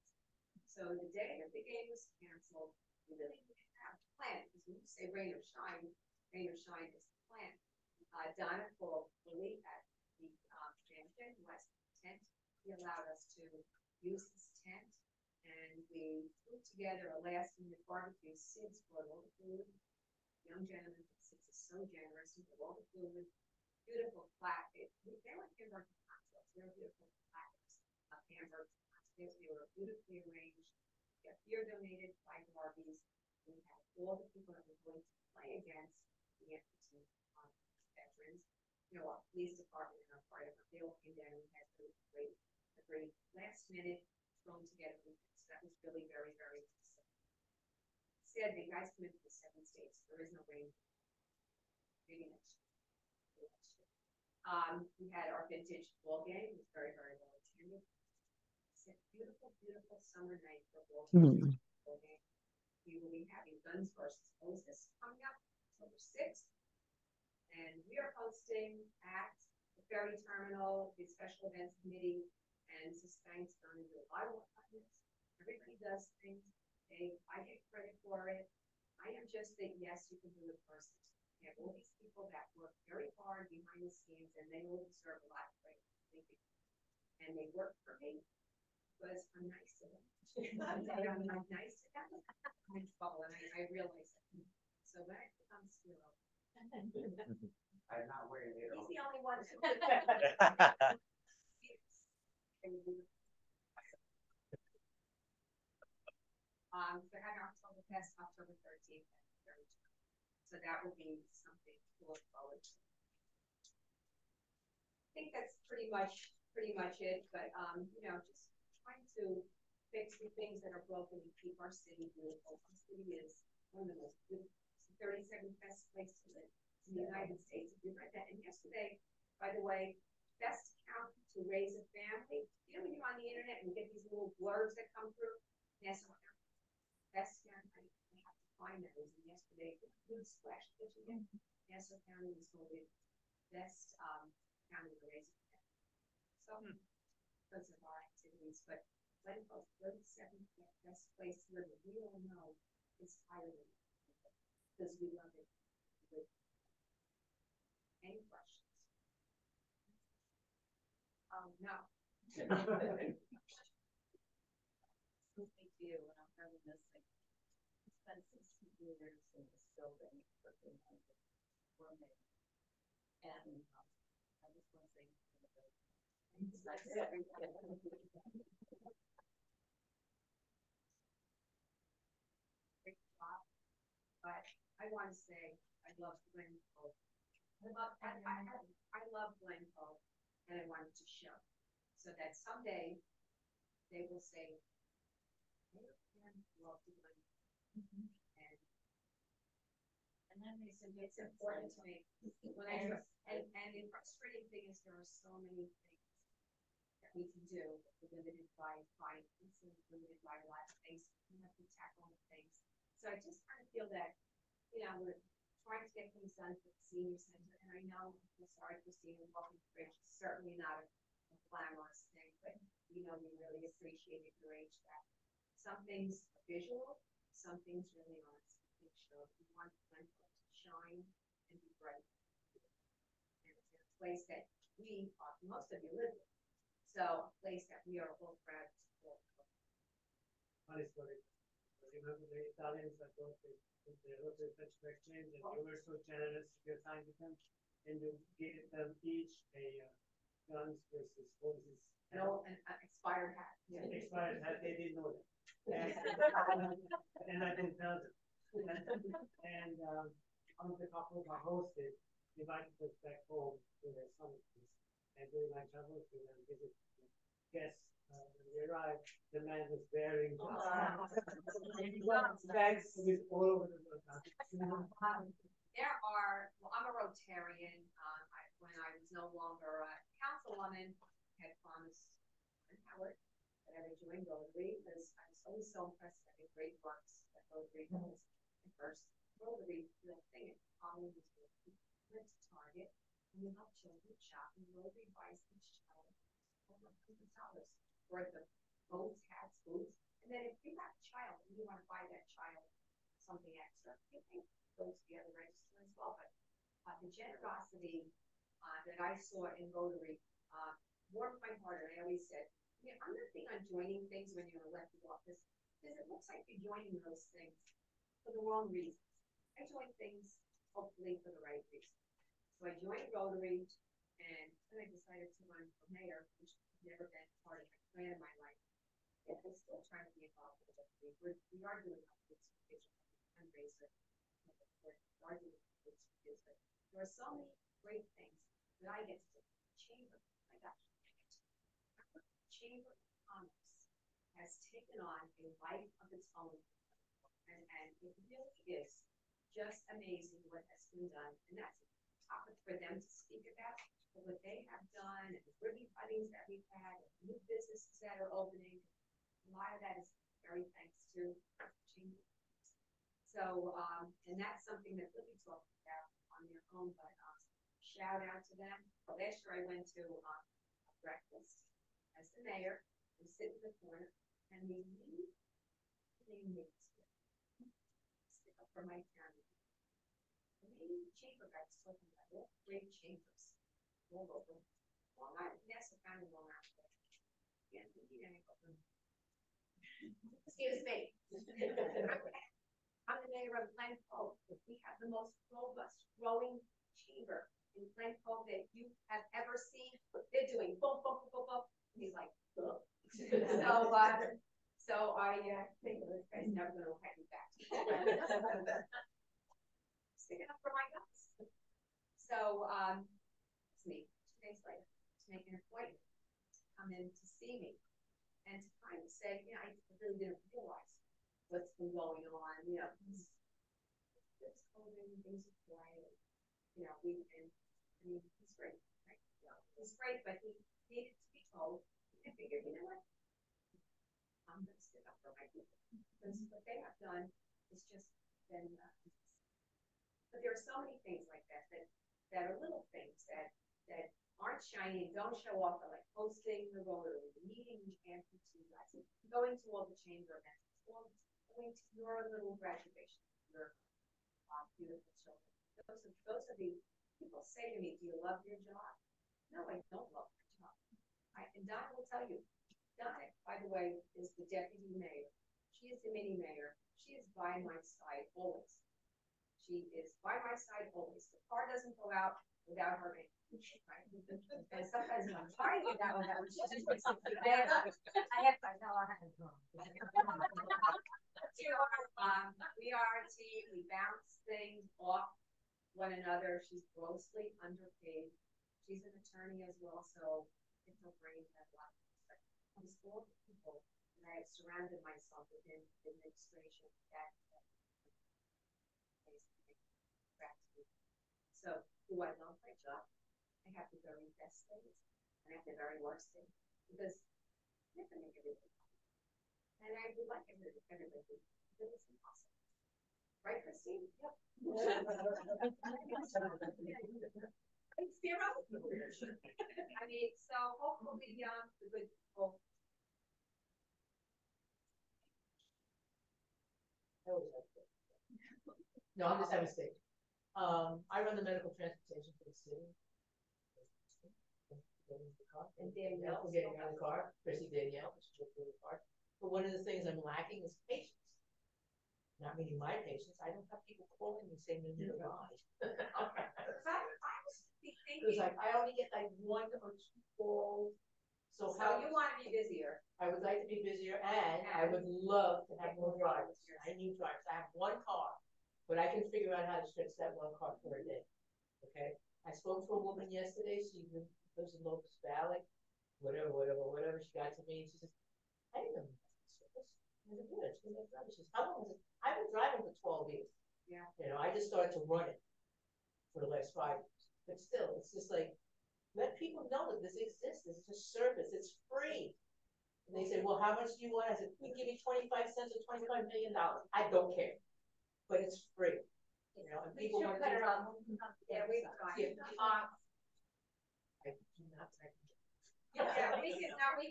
So the day that the game was canceled, we really didn't have a plan, because when you say rain or shine is the plan. Donna called Willie at the Hampton West tent. He allowed us to use this tent, and we put together a last-minute barbecue. Sid's brought all the food. Young gentleman from Sid's is so generous. He brought all the food. Beautiful platters. They were hamburger cocktails. They were beautiful platters of hamburger cocktails. They were beautifully arranged. We got beer donated by Barbies. We had all the people that were going to play against the amputee veterans. You know, our police department and our fire department, they all came down and had a great last minute thrown together. So that was really very, very nice. Said the guys come into the 7 states. There is no rain. Maybe next year. We had our vintage ball game. It was very, very well attended. It's a beautiful, beautiful summer night for ball game. We will be having Guns versus Moses coming up October 6th. And we are hosting at the ferry terminal, the special events committee, and Sustain's going to do a lot of work on this. Everybody does things. I get credit for it. I am just the yes, you can do it person. We have all these people that work very hard behind the scenes, and they will deserve a lot of credit. And they work for me because I'm nice to them. I'm nice to them. I'm in trouble, and I realize it. So when I become Spiro, I'm not wearing it. he's the only one. So I had October 13th. So that will be something to look forward to. I think that's pretty much it. But you know, just trying to fix the things that are broken and keep our city beautiful. Our city is one of the most beautiful. It's the 37th best place to live in the United States. If you read that, and yesterday, by the way, best county to raise a family. You know, when you're on the internet and you get these little blurbs that come through. Yes, best county. I have to find that. It was yesterday. Good splash kitchen. Nassau County was voted best county to raise a family. also because of our activities, but Glencoe's 37th best place to live, we all know is highly because we love it. Any questions? No. Something to you when I'm reminiscing. Spent 16 years in this building working on the gourmet. And I just want to say Great job. But I want to say I love Glencoe. I love Glencoe, and I wanted to show so that someday they will say, Mayor Pam loved Glencoe. And then they said it's important to me. When and the frustrating thing is there are so many things that we can do. We're limited by finances, limited by a lot of things. We have to tackle the things. So I just kind of feel that, we're trying to get things done for the senior center. And I know, I'm sorry, Christina, walking bridge is certainly not a glamorous thing, but we really appreciate it your age that some things are visual, some things really aren't. Make sure we want Glencoe to shine and be bright. And it's a place that most of you live in. So a place that we are both proud to support. Funny story. Remember the Italians that brought the Rotary French exchange, and you were so generous with your time with them, and you gave them each a guns versus hoses. An expired hat. Expired hat, they didn't know that. And I didn't tell them. And one of the couples I hosted invited us back home to their summer place. And during my travels to them visit guests, when we arrived, the man was wearing bags with all over the world. I'm a Rotarian. When I was no longer a councilwoman, I had promised Howard that I would join Rotary because I was always so impressed by the great works that Rotary does. The first Rotary thing in Holland was we went to Target and we helped children shop, and Rotary buys each child over $100 worth of boats, hats, boots. And then if you have a child and you want to buy that child something extra, you think goes to the other register as well. But the generosity that I saw in Rotary warmed my heart, and I always said, I'm not big on joining things when you're in elected office because it looks like you're joining those things for the wrong reasons. I join things hopefully for the right reasons. So I joined Rotary, and then I decided to run for mayor, which has never been part of my plan in my life. And I'm still trying to be involved with Rotary. We are doing a fundraiser. We are doing but there are so many great things that I get to do. Chamber, my gosh, Chamber of Commerce has taken on a life of its own, and it really is just amazing what has been done. And that's a topic for them to speak about, but what they have done, and the ribbon cuttings that we've had, and new businesses that are opening. A lot of that is very thanks to Chamber. So, and that's something that Libby talked about on their own, but shout out to them. Last year I went to a breakfast as the mayor. We sit in the corner, and we leave the names stick up for my town. The main chamber guys talking about all great chambers all over. Long Island, Nassau County, Long Island. Yeah, we need any of them. Excuse me. I'm the mayor of Glencoe. We have the most robust growing chamber in Glencoe that you have ever seen. They're doing boom, boom, boom, boom. And he's like, ugh. So I think this guy's never going to have me back. Sticking up for my guys. So it's me 2 days later to make an appointment to come in to see me and to kind of say, I really didn't realize what's been going on, this COVID, things are quiet, he's great, right? He's great, but he needed to be told. I figured, you know what? I'm going to stick up for my people. Because what they have done is just been, but there are so many things like that are little things that aren't shiny, don't show off, are like hosting the Rotary, meeting amputees, going to all the chamber events, going to your little graduation, your beautiful children. Those are the people say to me, do you love your job? No, I don't love my job. And Donna will tell you, Donna, by the way, is the deputy mayor. She is the mini mayor. She is by my side always. She is by my side always. The car doesn't go out without her in. Right? And sometimes when I'm trying to get that one out, she just puts something there. I know I have to go. We are a team. We bounce things off one another. She's grossly underpaid. She's an attorney as well, so it's her brain has a lot of respect. I'm full of people, and I have surrounded myself within administration that so do I love my job? I have the very best days and I have the very worst days because I have to make everything happen. And I would like everybody to do it, but it's impossible. Right, Christine? Yep. I mean, so hopefully, the good people. No, I'm just having a stage. I run the medical transportation for the city. And Danielle. Getting out of the car, especially Danielle, she's really hard. But one of the things I'm lacking is patience. Not meaning my patience. I don't have people calling me saying they need a ride. It was like I only get like 1 or 2 calls. So how you want to be busier? I would like to be busier, and I would love to have more drivers. I need drivers. I have 1 car, but I can figure out how to stretch that 1 car for a day. Okay. I spoke to a woman yesterday. She lives in Locust Valley. Whatever. She got to me and she says, I didn't know service. I said, good. She says, how long is it? I've been driving for 12 years. Yeah. You know, I just started to run it for the last 5 years. But still, it's just like, let people know that this exists. It's a service. It's free. And they say, well, how much do you want? I said, we give you 25 cents or $25 million. I don't care. But it's free. You know, and people want to do it. Yeah, we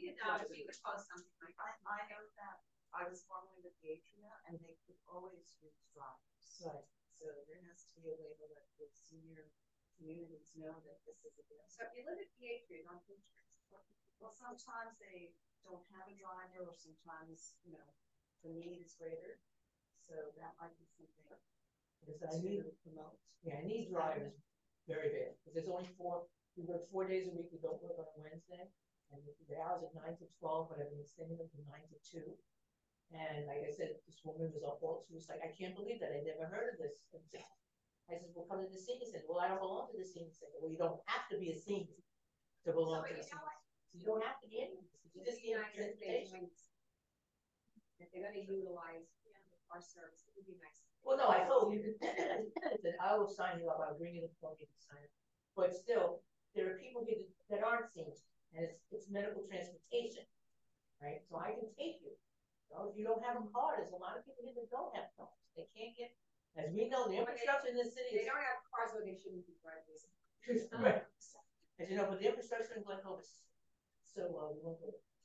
we could post something like that. I know that I was formerly with the Atria and they could always use drivers. Right. So there has to be a way to let the senior communities know that this is a deal. So if you live at the Atria, don't think. Well, sometimes they don't have a driver, or sometimes, you know, the need is greater. So that might be something Because I need to promote. Yeah, I need drivers very bad. Because there's only 4. We work 4 days a week. We don't work on a Wednesday. And the hours at 9 to 12, but I've been extending them from 9 to 2. And like I said, this woman was up all. She was like, I can't believe that. I never heard of this. And I said, well, come to the senior center. Well, I don't belong to the senior center. Well, you don't have to be a senior to belong to the senior center. You don't have to be anything. You just need transportation. If they're going to utilize our service, it would be nice. Well, no, I told you that I will sign you up. I'll bring you the phone to sign up. But still, there are people here that aren't seniors, and it's medical transportation, right? So I can take you. So if you don't have a car, there's a lot of people here that don't have cars. They can't get, as we know, the infrastructure in this city. They don't have cars, or they shouldn't be driving. Right. As you know, but the infrastructure in Glen Cove is so low.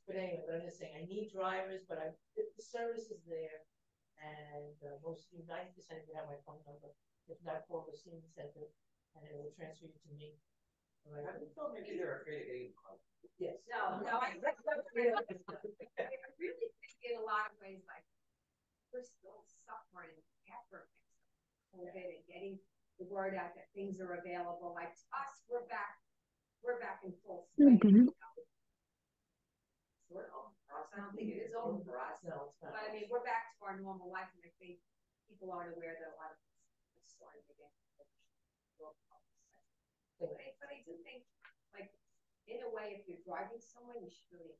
But anyway, but I'm just saying, I need drivers, but the service is there. And most of you, 90% of you have my phone number. If not, call the senior center and it will transfer you to me. Right. You told me they're afraid of getting caught. Yes. No, I really think in a lot of ways, like, we're still suffering after COVID and getting the word out that things are available. Like to us, we're back in full swing. Sort of. I don't think it is over for us. No, it's not. But I mean, we're back to our normal life, and I think people aren't aware that a lot of things are starting again. But I do think, like, in a way, if you're driving somewhere, you should really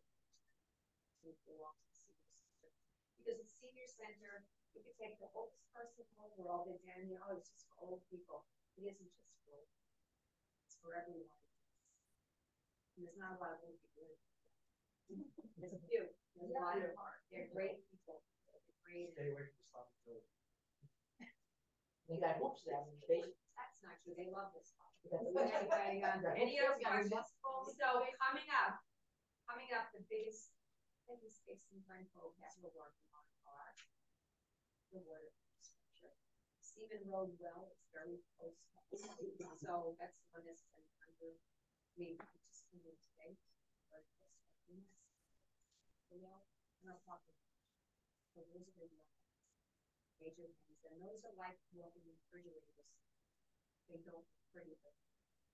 belong to the senior center. Because the senior center, you can take the oldest person home, we're all there, Danielle, it's just for old people. It isn't just for old people. It's for everyone. And there's not a lot of old people. There's a few. There's a lot of heart. They're great people. They're great. Stay away from Sloppy Joe. They got hoops there in the basement. That's not true. They love this spot. Anybody, any other questions? So coming up, the biggest space in Glencoe that we're working on are the water infrastructure. Stephen Road well is very close. So that's the one that's under, just came in today. Very close to us. Not talking. So those are the major things. And those are like walking refrigerators. They don't pretty, but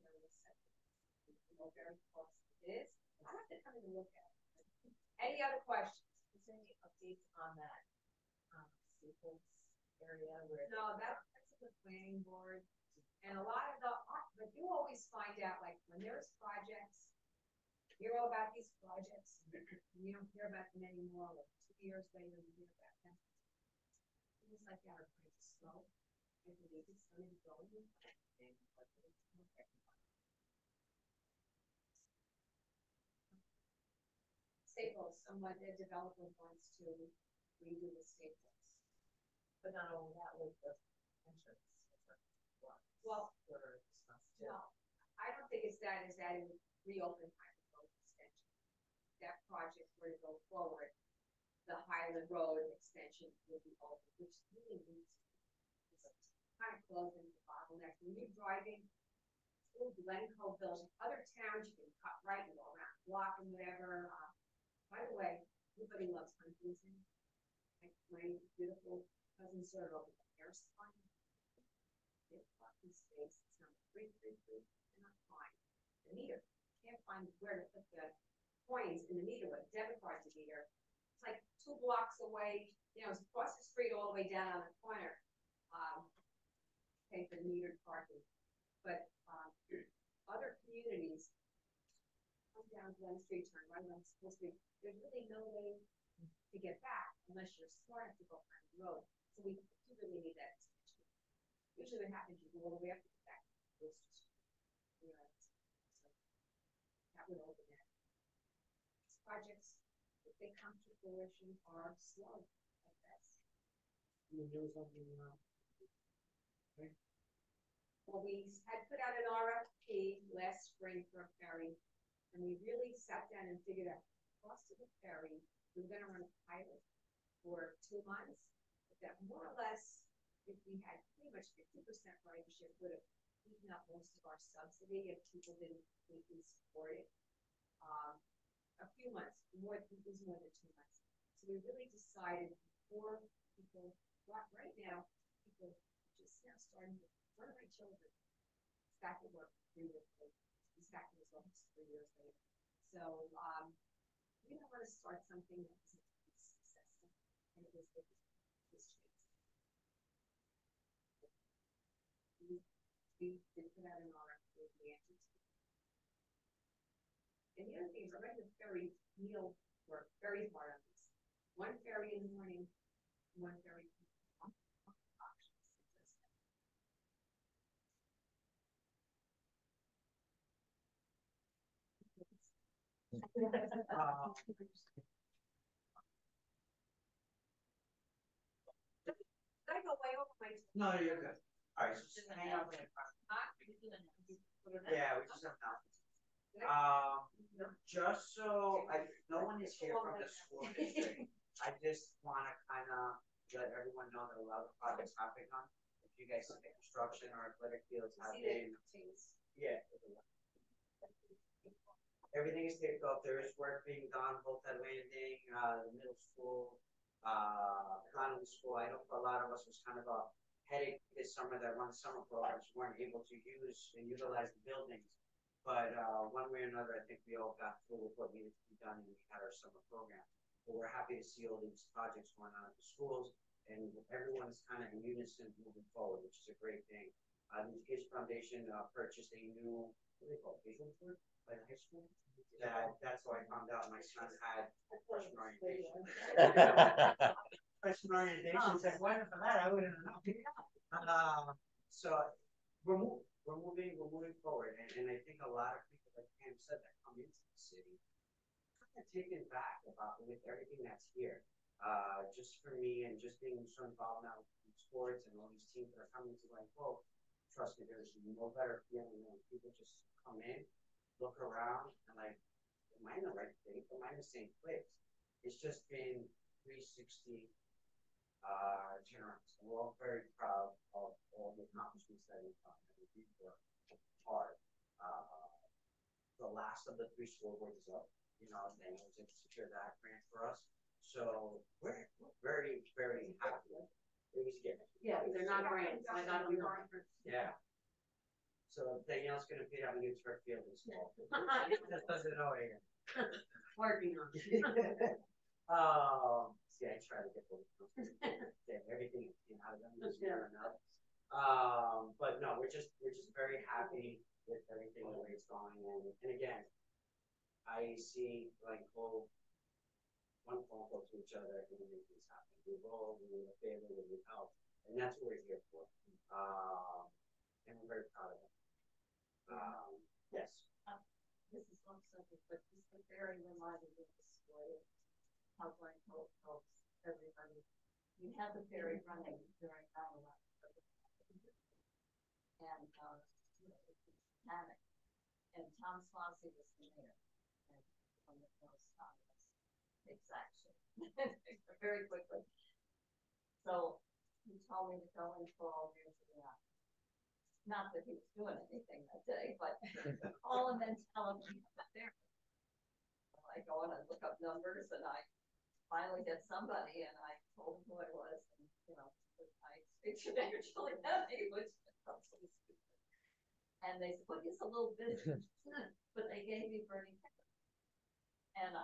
very acceptable. Very close. It is. I have to come in and look at it. Any other questions? Is there any updates on that Staples area where? No, that's in the planning board. And a lot of but you always find out, like, when there's projects, you hear all about these projects, and you don't hear about them anymore, like 2 years later, you hear about them. Things like that are kind of slow. I believe it's going to go. Staples, someone, the developer wants to redo the Staples. But not only that, with the entrance. Well, no, I don't think it's that, is that it would reopen Highland Road extension. That project were to go forward, the Highland Road extension would be open, which really needs kind of closing the bottleneck. When you're driving through Glencoe Village, other towns you can cut right and go around, block and whatever. By the way, everybody loves Huntington. Like my beautiful cousin sort of opened the hair salon. They're fucking space. It's number 333. They're not fine. The meter. Can't find where to put the coins in the meter, but debit card's a meter. It's like 2 blocks away, it's across the street all the way down on the corner. Pay for the metered parking. But other communities come down Glen Street, turn right on School Street. There's really no way to get back unless you're smart to go on the road. So we do really need that extension. Usually what happens, you go all the way up to the back. So that would open it. These projects, if they come to fruition, are slow at best. Well, we had put out an RFP last spring for a ferry, and we really sat down and figured out the cost of the ferry. We were going to run a pilot for 2 months, but that more or less, if we had pretty much 50% ridership, would have eaten up most of our subsidy if people didn't completely support it. A few months, it was more than 2 months. So we really decided before people, right now, people just now starting to, one of my children is back to work 3 years later. He's back in his office 3 years later. So we don't want to start something that isn't successful. And it was this chance. We did put out an RFP with the answers. And the other thing is, I read the ferry meal work very hard on this. 1 ferry in the morning, 1 ferry I go way over my. No, you're good. All right, so just hang out there. Yeah, we just have now. Just so no one is here from the school district. I just want to kind of let everyone know that a lot of projects happening on. If you guys see construction or athletic fields happening, yeah. Everything is taped up. There is work being done both at Landing, the middle school, Connolly School. I know for a lot of us was kind of a headache this summer that one summer programs weren't able to use and utilize the buildings. But one way or another, I think we all got through with what needed to be done, and we had our summer program. But we're happy to see all these projects going on at the schools, and everyone is kind of in unison moving forward, which is a great thing. The Education Foundation purchased a new, what do they call it, visual tour by the high school. That's how I found out my son had freshman orientation. Freshman orientation. Said, why not for that? I wouldn't know. So we're moving forward, and I think a lot of people, like Pam said, that come into the city, kind of taken back about with everything that's here. Just for me, and just being so involved now in sports and all these teams that are coming to Glencoe, trust me, there's no better feeling when people just come in, look around, and like, am I in the right place? Am I in the same place? It's just been 360 turnarounds. And we're all very proud of all the accomplishments that we've done. And we've worked hard. The last of the 3 scoreboards is up, you know, and it was able to secure that grant for us. So we're very, very happy. It was scary. Yeah, they're not grants. I got them. Yeah. So Danielle's gonna be having a new turf field installed. Just doesn't know it. Working on it. See, I try to get everything out of them this year enough. But no, we're just very happy with everything the way it's going. And again, IAC, like, we'll one phone call to each other and make things happen. We will, we need a favor, we need help. And that's what we're here for. And we're very proud of it. Yes. This is one subject, but just a very reminder of the story. How Glen Cove helps everybody. We had the ferry running during 9/11. And panic. And Tom Swansea was the mayor. And one of those takes action very quickly. So he told me to go and call Randy. Not that he was doing anything that day, but call him and tell him he's there. I go and I look up numbers, and I finally get somebody, and I told him who I was, and you know, I speak to Mayor Giuliani, which is absolutely stupid. And they said, well, he's a little busy, but they gave me Bernie. And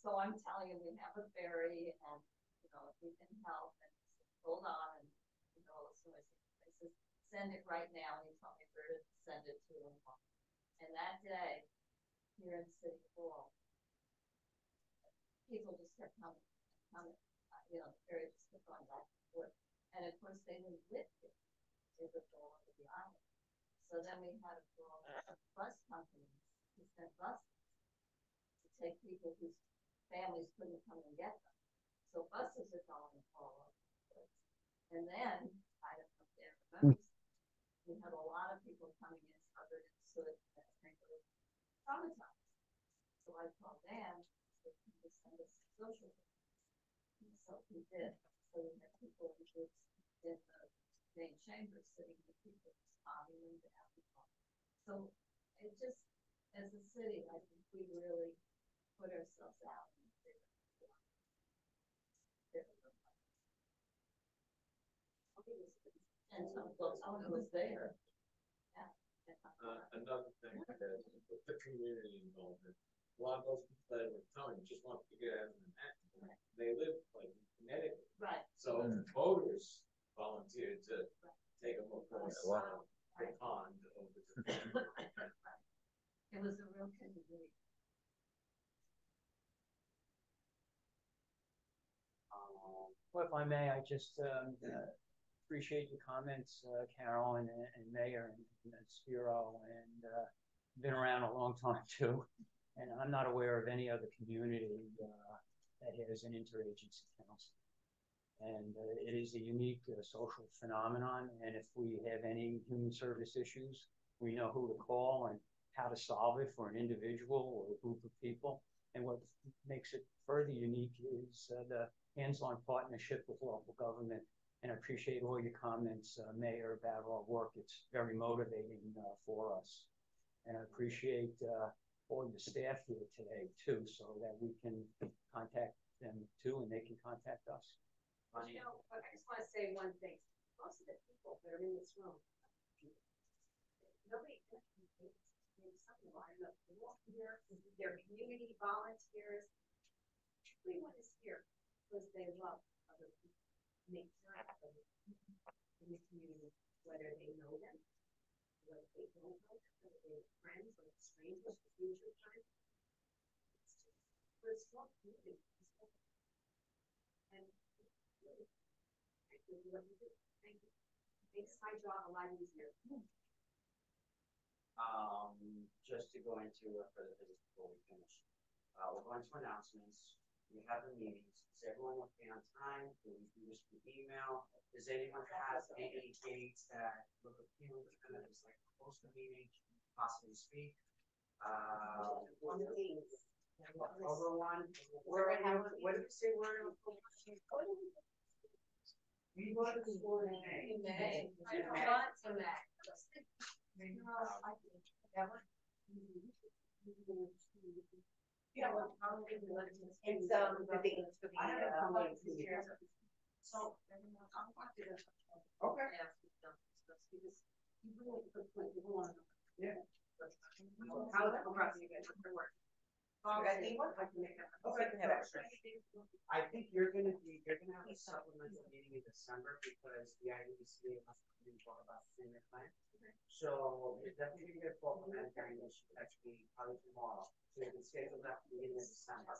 so I'm telling you, we have a ferry, and you know, if we can help, and hold on, and you know, so I said, send it right now. And he told me where to send it to him. And that day, here in City Hall, people just kept coming. You know, the ferry just kept going back and forth. And of course, they didn't live here. They lived all over the island. So then we had to call bus companies to send buses to take people whose families couldn't come and get them. So buses are going all over the place. And then, I don't know if they remember, we had a lot of people coming in covered in soot and were traumatized. So I called Dan to send us social work. So he did. So we had people in groups in the main chamber sitting with people, calming them down. So it just, as a city, I think we really put ourselves out. And someone who was there. Yeah. Another thing is the community involvement. A lot of those people that were coming just wanted to get out of Manhattan. Right. They live like in Connecticut. Right. So voters volunteered to take them across the pond over to It was a real community. Well, if I may, I just appreciate your comments, Carol and Mayor and Spiro, and been around a long time too. And I'm not aware of any other community that has an interagency council. And it is a unique social phenomenon. And if we have any human service issues, we know who to call and how to solve it for an individual or a group of people. And what makes it further unique is the hands-on partnership with local government. And I appreciate all your comments, Mayor, about our work. It's very motivating for us. And I appreciate all the staff here today too, so that we can contact them too, and they can contact us. You know, I just want to say one thing. Most of the people that are in this room, nobody, something I don't know, they walk here, they're community volunteers. Everyone is here because they love other people, make time for other people in the community, whether they know them, whether they don't know them, whether they're friends or strangers, future friends. We're a strong community. And really, thank you for what you do. Thank you. It makes my job a lot easier. Just to go into further business before we finish, we're going to announcements. we have the meetings, is everyone okay on time, do we do this through email? Does anyone have any dates that look appealing to them, it's like post the meeting, possibly speak? October one, what did we say we're in? We want to go in May. In May. In May. Yeah, well, probably the dates for the, So. Okay. Yeah. How the progress you guys are working. I think I can make that. I think you're gonna have a supplemental meeting in December because the IAC has to talk about senior plan. So you're definitely gonna get full humanitarian issue actually probably tomorrow. So you can schedule that beginning in December.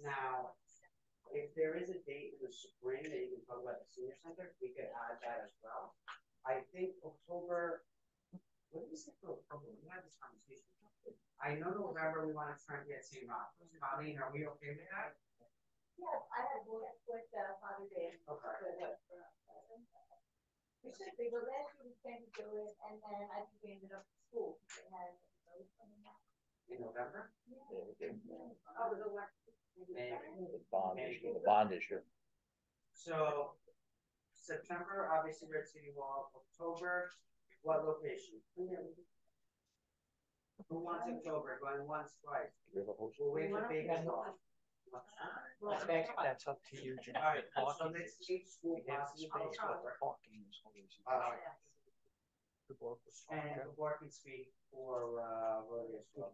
Now, if there is a date in the spring that you can talk about the senior center, we could add that as well. I think October, what did we say for October? We had this conversation. I know November we want to try and get St. Rocco's. Colleen, are we okay with that? Yes, I had with Father Day. Okay. We should, the last year we came to do it, and then I think we ended up in school. They had In November? Oh, the election. The bond issue. So September, obviously Red City Wall. October, what location? Who wants October? Going once, twice. We'll wait for Baker's Law. That's up to you, Jim. All right, so let's keep school possibly October. And the board can speak for Rotary as well.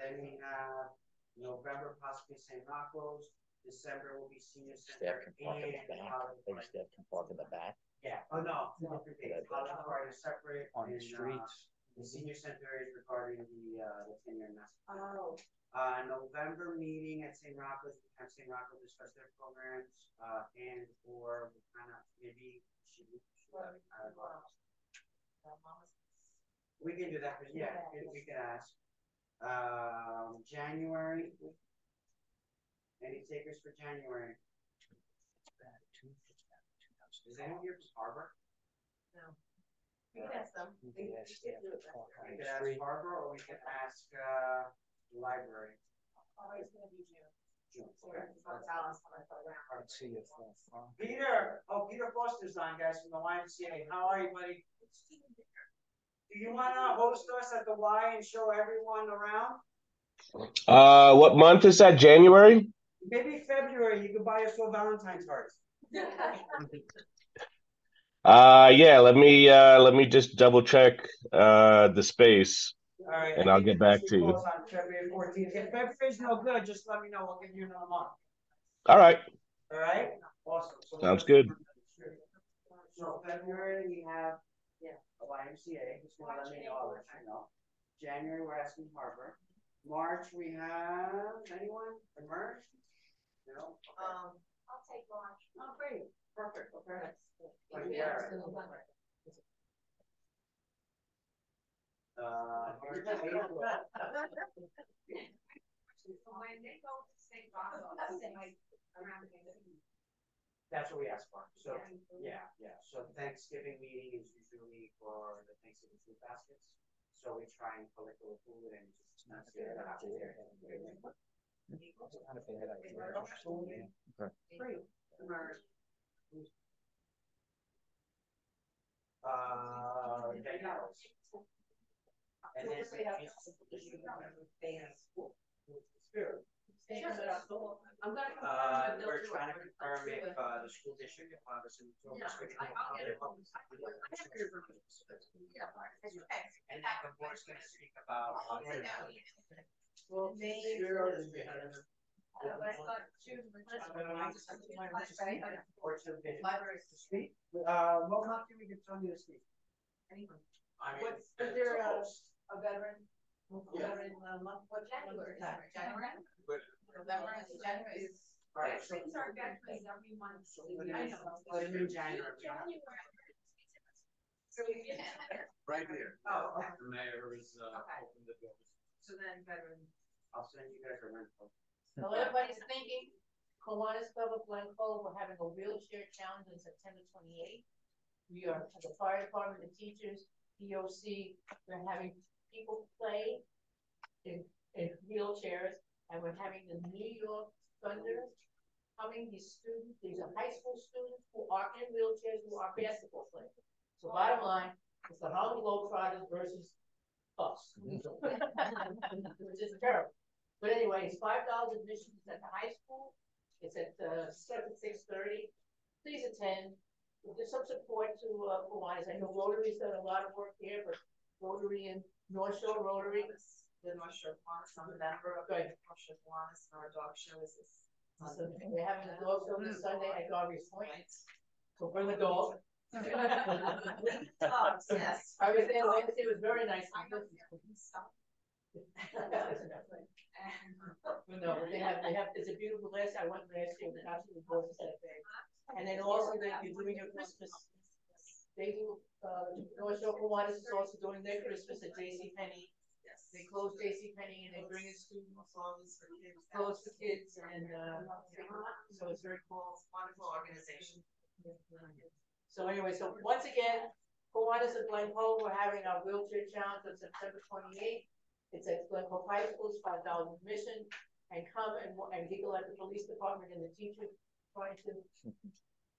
Then we have November possibly St. Rocco's. December will be senior Staff center can park in the and back. Holiday Maybe Party. staff can park in the back. Yeah, oh no, different dates. Holiday Party is separate. On the and, streets. The senior center is regarding the 10-year master. Oh. November meeting at St. Rocco's, we have St. Rocco's discuss their programs, and for kind of maybe we can do that, but yeah, we can ask. January. Any takers for January? Is anyone here from Harbor? No. We can ask them. We could ask Harbor, or we could ask library. Oh, it's gonna be June. June. Okay. Let's see if Peter, Peter Foster's on, guys, from the YMCA. How are you, buddy? Do you want to host us at the Y and show everyone around? What month is that? January? Maybe February. You could buy us all Valentine's hearts. Yeah. Let me just double check the space, All right, and I'll get back to you. On February 14th. If February's no good, just let me know. We'll give you another month. All right. All right. Awesome. So Sounds good. So February we have a YMCA. Just want to let me know. I'll let you know. January we're asking Harbor. March we have anyone emerge? No. Okay. I'll take March. Oh, great. Perfect. Okay. When they go to St. Rocco's, that's what we ask for. So yeah. So Thanksgiving meeting is usually for the Thanksgiving food baskets. So we try and collect the food and just get it out there. And then we're trying to confirm if the school district can have us in. And then the board's going to speak about. Libraries to speak. What month can we get somebody to speak? Anyone. I mean, Is there a veteran? Veteran month? What January? January? November and January is. Right. Things are veterans every month. I know. Put them in January. Right here. Oh, okay. The mayor is Okay. open the doors. So then veteran. I'll send you guys a link. So everybody's thinking, Kiwanis Club of Glencoe, we're having a wheelchair challenge on September 28th. We are, the fire department, the teachers, EOC, we're having people play in wheelchairs, and we're having the New York Thunder coming, these students, these are high school students who are in wheelchairs, who are basketball players. So bottom line, it's the Harlem Globetrotters versus us. Which is terrible. But anyway, it's $5 admission. It's at the high school. It's at starts at 6:30. Please attend. There's some support to Kiwanis. I know Rotary's done a lot of work here, but Rotary and North Shore Rotary. The North Shore Kiwanis, I'm a member of the North Shore Kiwanis, and our dog show is this. So they're having a dog show this Sunday at Garvey's Point. So bring the dog. Dogs, yes. I was there last year. It was very nice. No, they have, it's a beautiful list. I went last year, it was absolutely gorgeous that day. And then also they're doing a Christmas, they do, North Shore Kiwanis is also doing their Christmas at JCPenney. Yes. They close JCPenney and they bring in students, clothes for kids, and, so it's very cool. Wonderful organization. So anyway, so once again, Kiwanis at Glencoe, we're having our wheelchair challenge on September 28th. It's at Glencoe High School, it's $5 admission, and come and giggle at the police department and the teachers trying to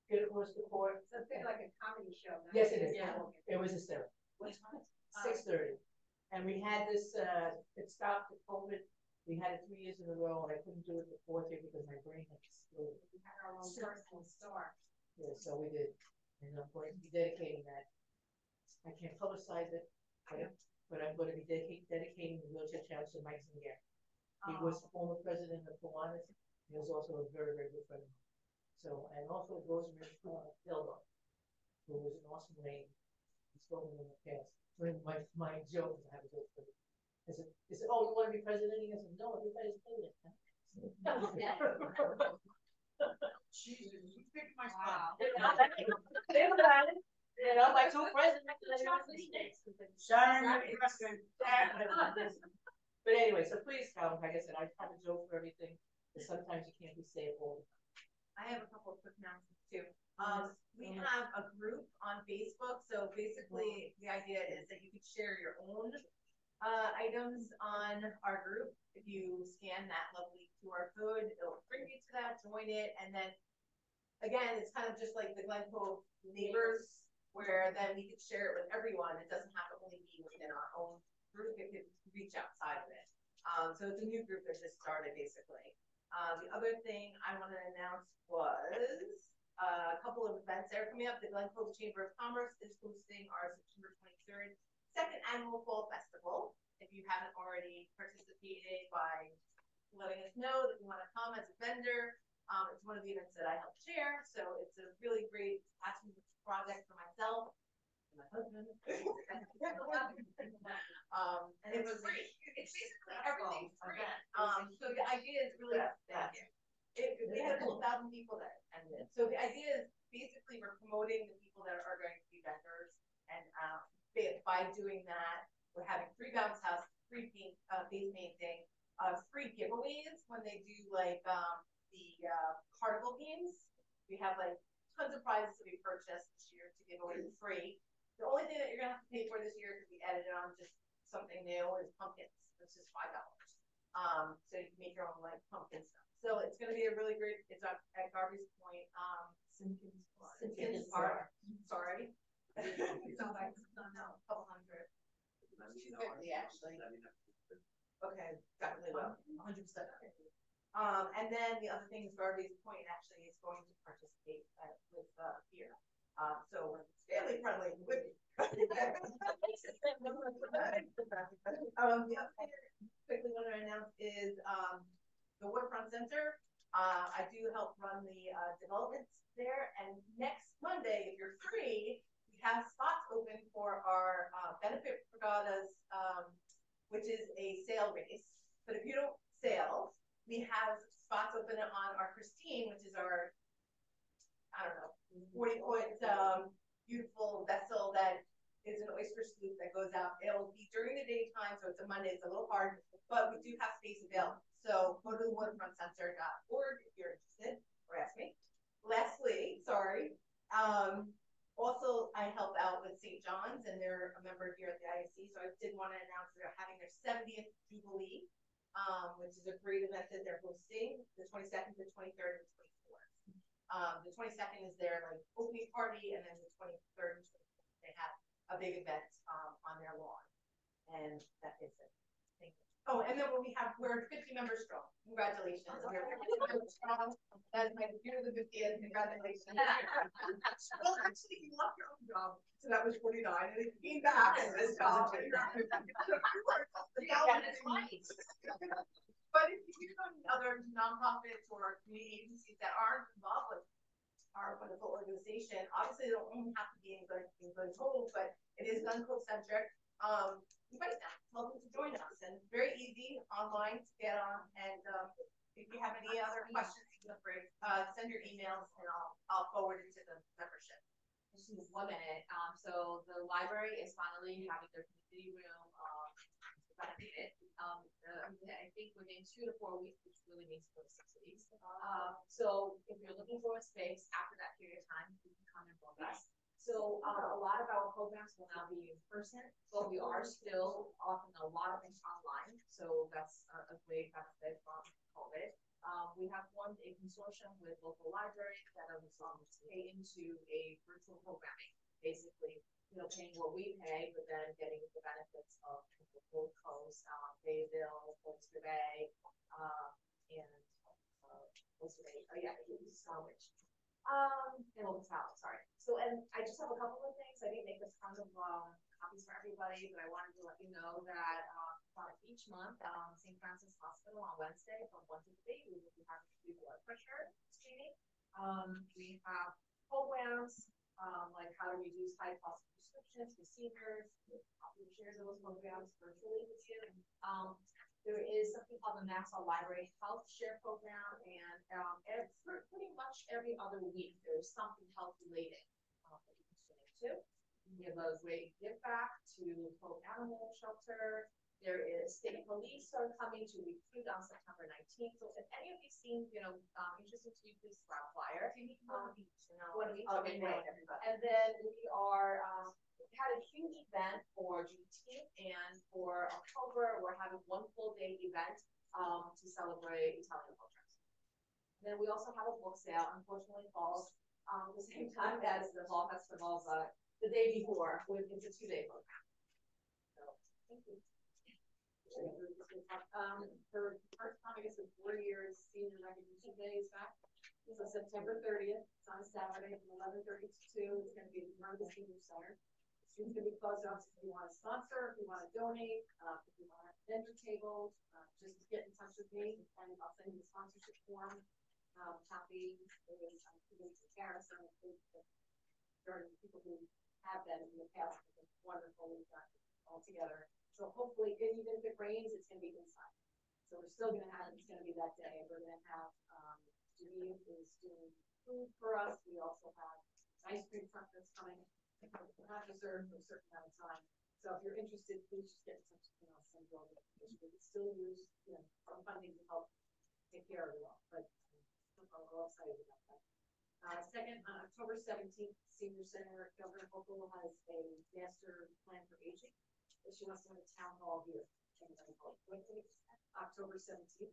get across the court. So it's like a comedy show. Yes, it is. Yeah. It was hysterical. What time? 6:30. And we had this, it stopped the COVID. We had it 3 years in a row, and I couldn't do it the fourth year because my brain had exploded. We had our own personal store. Yeah, so we did. And I'm going to be dedicating that. I can't publicize it, but I'm going to be dedicating the wheelchair challenge to Mike Singer. He was former president of Kiwanis. He was also a very, very good friend of mine. So, and also Rosemary Hilda, who was an awesome lady. He's spoken in the past. My joke is I have a joke for you. He said, oh, you want to be president? He said, no, everybody's president. Jesus, you picked my spot. Think about it. You know, my two presidents. But anyway, so please come. Like I said, I have a joke for everything. But sometimes you can't be safe all the time. I have a couple of quick announcements too. We have a group on Facebook. So basically the idea is that you could share your own items on our group. If you scan that lovely QR code, it'll bring you to that, join it. And then again, it's kind of just like the Glencoe neighbors, where then we could share it with everyone. It doesn't have to only be within our own group. It could reach outside of it. So it's a new group that just started basically. The other thing I want to announce was a couple of events that are coming up. The Glencoe Chamber of Commerce is hosting our September 23rd second annual Fall Festival. If you haven't already participated by letting us know that you want to come as a vendor, it's one of the events that I help chair. So it's a really great passion project for myself and my husband. And it was free. It's basically everything's free. So the idea is really we had 1,000 people that attended. So the idea is basically we're promoting the people that are going to be vendors, and by doing that, we're having free bounce house, free paint, face painting, free giveaways when they do like the carnival games. We have like tons of prizes that we purchased this year to give away for free. The only thing that you're gonna have to pay for this year, because we added on just something new, is pumpkins. It's just $5. So you can make your own like pumpkin stuff. So it's gonna be a really great. It's at Garvey's Point, Simpkins Park. Sorry. So like no, a couple hundred. 250 actually. Okay, definitely will. 100%. And then the other thing is Garvey's Point actually is going to participate with here. So family friendly with the other thing I quickly want to announce is the Waterfront Center. I do help run the developments there, and next Monday, if you're free, we have spots open for our benefit regattas, which is a sail race. But if you don't sail, we have spots open on our Christine, which is our, I don't know, 40-foot beautiful vessel that is an oyster sloop that goes out. It'll be during the daytime, so it's a Monday. It's a little hard, but we do have space available. So go to the waterfrontcenter.org if you're interested, or ask me. Lastly, also I help out with St. John's, and they're a member here at the IAC, so I did want to announce they're having their 70th Jubilee, which is a great event that they're hosting, the 22nd, the 23rd, and 24th. The 22nd is their like opening party, and then the 23rd and 24th, they have a big event on their lawn. And that is it. Thank you. Oh, and then we're 50 members strong. Congratulations. We're 50 members strong. That's my computer, the 50th. Congratulations. Well, actually, you left your own job. So that was 49. And it came back and this job. But if you go to other nonprofits or community agencies that aren't involved with our wonderful organization, obviously they don't only have to be in gun control, but it is gun club centric. Invite them, tell them to join us, and very easy online to get on. And if you have any other questions, feel free send your emails, and I'll forward it to the membership. Just 1 minute. So the library is finally having their community room renovated. I think within 2 to 4 weeks, which really means 4 to 6 weeks. So if you're looking for a space after that period of time, you can come and book us. So a lot of our programs will now be in person, but we are still offering a lot of things online. So that's a great benefit from COVID. We have formed a consortium with local libraries that are pay into a virtual programming, basically, paying what we pay, but then getting the benefits of the Gold Coast, Bayville, Oyster Bay, and Oyster Bay. Oh yeah, Sandwich. And Old Town, sorry. So, and I just have a couple of things. I didn't make a ton of copies for everybody, but I wanted to let you know that each month, St. Francis Hospital on Wednesday from 1 to 3, we will be having to do blood pressure screening. We have programs like how to reduce high cost prescriptions for seniors. We share those programs virtually with you. There is something called the Nassau Library Health Share Program, and it's pretty much every other week there's something health related that you can tune into. We have a great give back to Hope Animal Shelter. There is state police are coming to recruit on September 19th. So if any of these seem interesting to you, please grab a flyer. One of each. Okay, great. And then we are had a huge event for Juneteenth, and for October, we're having 1 full day event to celebrate Italian culture. Then we also have a book sale. Unfortunately, falls the same time as the Fall Festival, but the day before. It's a 2-day program. So, thank you. For the first time, I guess in 4 years, Senior Recognition Day is back. So September 30th, it's on a Saturday from 11:30 to 2. It's going to be in front of the Senior Center. It's going to be closed off if you want to sponsor, if you want to donate, if you want to vendor tables, just get in touch with me, and I'll send you the sponsorship form. Copy is Harrison, people who have been in the past. It's wonderful. We've got it all together. So hopefully, even if it rains, it's going to be inside. So we're still going to have, it's going to be that day. We're going to have, Denise is doing food for us. We also have ice cream truck that's coming. We're not reserved for a certain amount of time. So if you're interested, please just get in touch with me. I'll send you all the information. We can still use, some funding to help take care of it all. But I'm real excited about that. Second, on October 17th, Senior Center, Governor Hochul has a master plan for aging. She wants to have a town hall here. October 17th.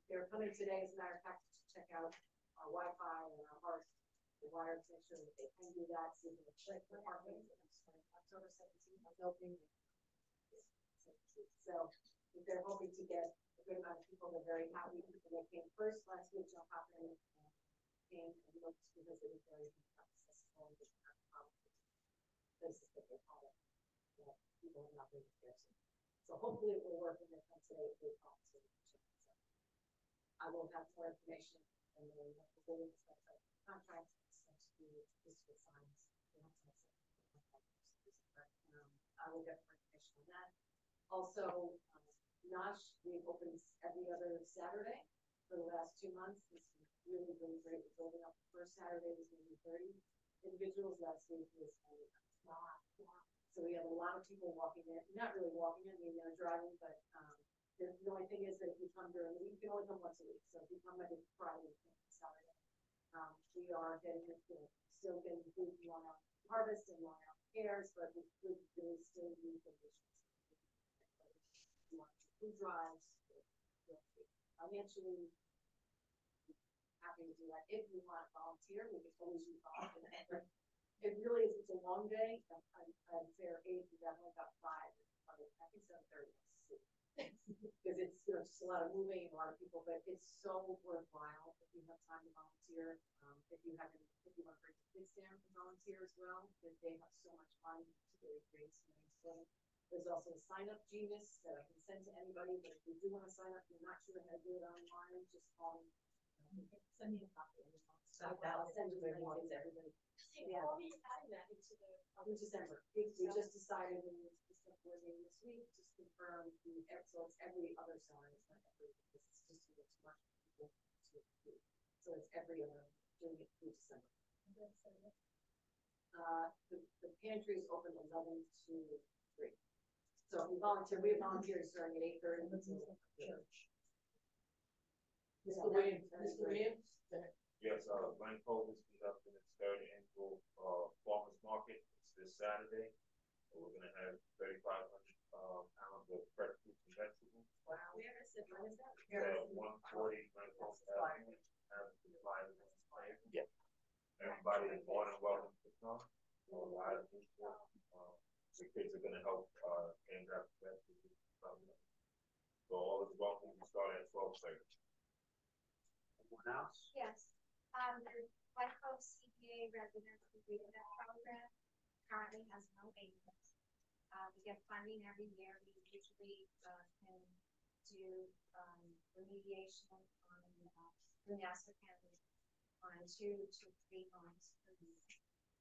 They're coming today, as a matter of fact, to check out our Wi-Fi and our hearts, the wires, make sure that they can do that. So they check the parking. October 17th, I'm helping. So they're hoping to get a good amount of people. They're very happy. They came first last week. John Hopkins came and looked because it was very accessible and places that they call it. People have not been there. So hopefully it will work in their today. I will have more information and then the contracts to physical signs. I will get more information on that. Also, Nosh, we opened every other Saturday for the last 2 months. It's really, really great. We're building up. The first Saturday was going to be 30 individuals. Last week was not. So we have a lot of people walking in, not really walking in, they're driving, but they're only thing is that if you come during the week, you can only come once a week, so if you come Monday, Friday, you can't Saturday. We are getting, still getting food from our harvest and our cares, but we could really still need conditions. Food drives. I'm actually happy to do that. If you want to volunteer, we can always use volunteer. It really is, it's a long day. I'm fair age, we definitely got 5. I think 7:30. Because it's, just a lot of moving and a lot of people, but it's so worthwhile if you have time to volunteer. If you want to bring the kids down to volunteer as well, because they have so much fun to do great things. There's also a sign-up genius that I can send to anybody, but if you do want to sign up, you're not sure how to do it online, just call me. Send me a copy. I'll send you the link to everybody. Yeah. I'll be adding that into December. We just decided in this board meeting this week, just confirm so it's every other Saturday, it's not every, because it's just too much people to do. So it's every other, doing it through December. The pantry is open 11 to 3. So we have volunteers starting at 8:30 until church. Mr. Williams? Yes, Glen Cove is conducting its 3rd annual farmers market. It's this Saturday. So we're gonna have 3,500 pounds of fresh fruits and vegetables. Wow. Where is it? When is that? At 140 Glen Cove Avenue. Yeah. Everybody is more than welcome to come. The kids are gonna help hand out the vegetables. So all is welcome. We start at 12:30. Anyone else? Yes. The White Cove CPA residents who read that program currently has no maintenance. We get funding every year. We usually can do remediation on the Nassau County on 2 to 3 months per year.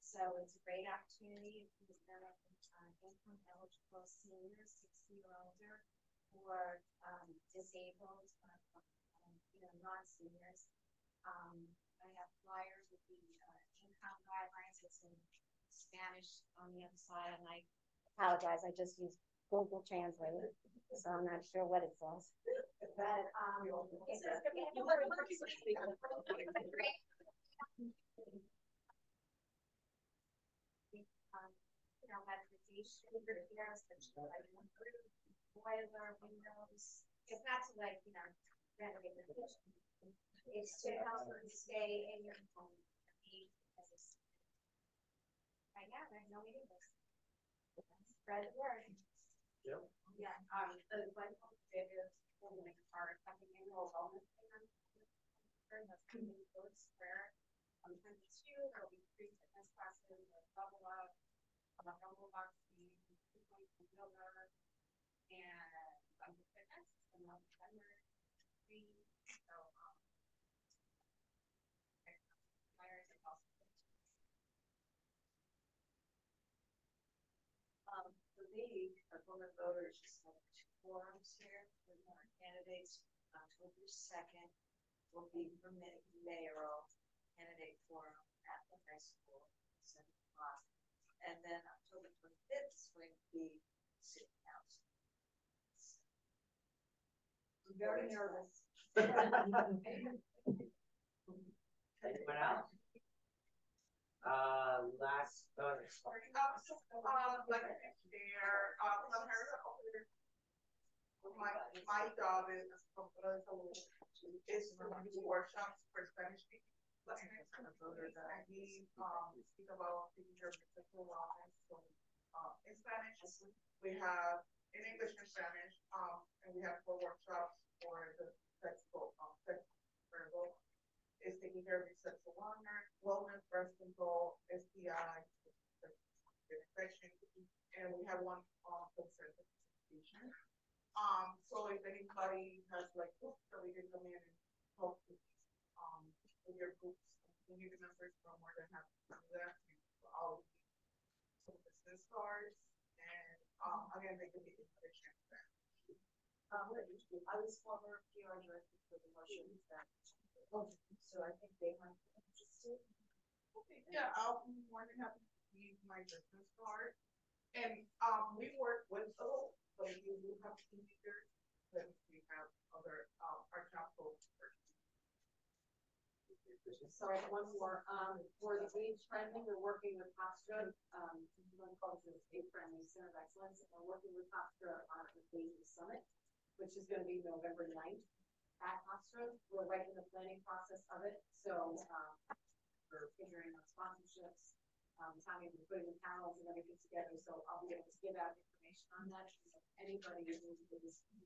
So it's a great opportunity if you've been income eligible seniors, 60 or older, or disabled, non-seniors. I have flyers with the income guidelines. It's in Spanish on the other side, and I apologize. I just use Google Translate, so I'm not sure what it says. But medication repairs, boiler, windows. It's not to renovate the kitchen. It's to help them stay in your home. Right now, there's no meeting this. Spread the word. Yep. Yeah. The Glen Cove Davis are coming in a wellness center. That's coming in Village Square. On 22, there'll be 3 fitness classes, double up, double boxing, 2.0 yoga, and fitness, and November 3. So, The league of women voters just have 2 forums here with our candidates. October 2nd will be for mayoral candidate forum at the high school, 7 o'clock. And then October 25th is going to be city council. I'm very nervous. Anyone else? Last. Like my job is to do workshops for Spanish speaking listeners and voters, and we speak about taking care of sexual wellness. So in Spanish, we have in English and Spanish, and we have 4 workshops for the sexual is taking care of your sexual wellness, birth control, STI, infection, and we have 1 for certification. So if anybody has books that we can come in and help with your groups, community members, are more than happy to do that. All some business cards, and again, they can be information. I was former PR director for the Russian so I think they might be interested. Okay, yeah, I'll be more than happy to use my business card. And we work with those, but if you do have teenagers, then we have Sorry, one more, for the age friendly, we're working with Hofstra, one called the Age Friendly Center of Excellence, and we're working with Hofstra on the Asian Summit, which is gonna be November 9th at Hofstra. We're right in the planning process of it, so, we're figuring out sponsorships, timing, we're putting the panels and everything together, so I'll be able to give out information on that. Anybody who is,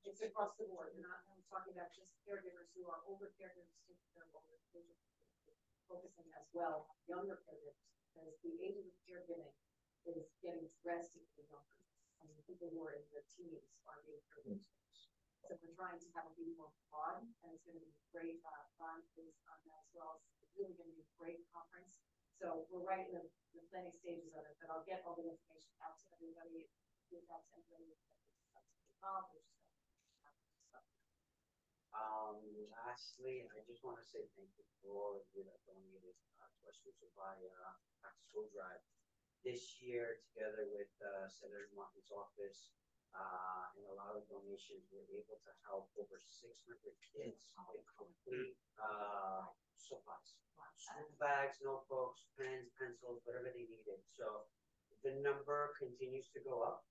it's across the board, we're not talking about just caregivers who are older caregivers, focusing as well on younger caregivers, because the age of caregiving is getting drastically younger. I mean, people who are in their teens are being caregivers. So we're trying to have it be more broad, and it's going to be great. Ron is on that as well. It's really going to be a great conference. So we're right in the planning stages of it, but I'll get all the information out to everybody. Give that to everybody involved. Lastly, I just want to say thank you for all of you that donated to our school supply back to school drive this year, together with Senator Martin's office and a lot of donations. We're able to help over 600 kids with complete supplies, school bags, notebooks, pens, pencils, whatever they needed. So the number continues to go up.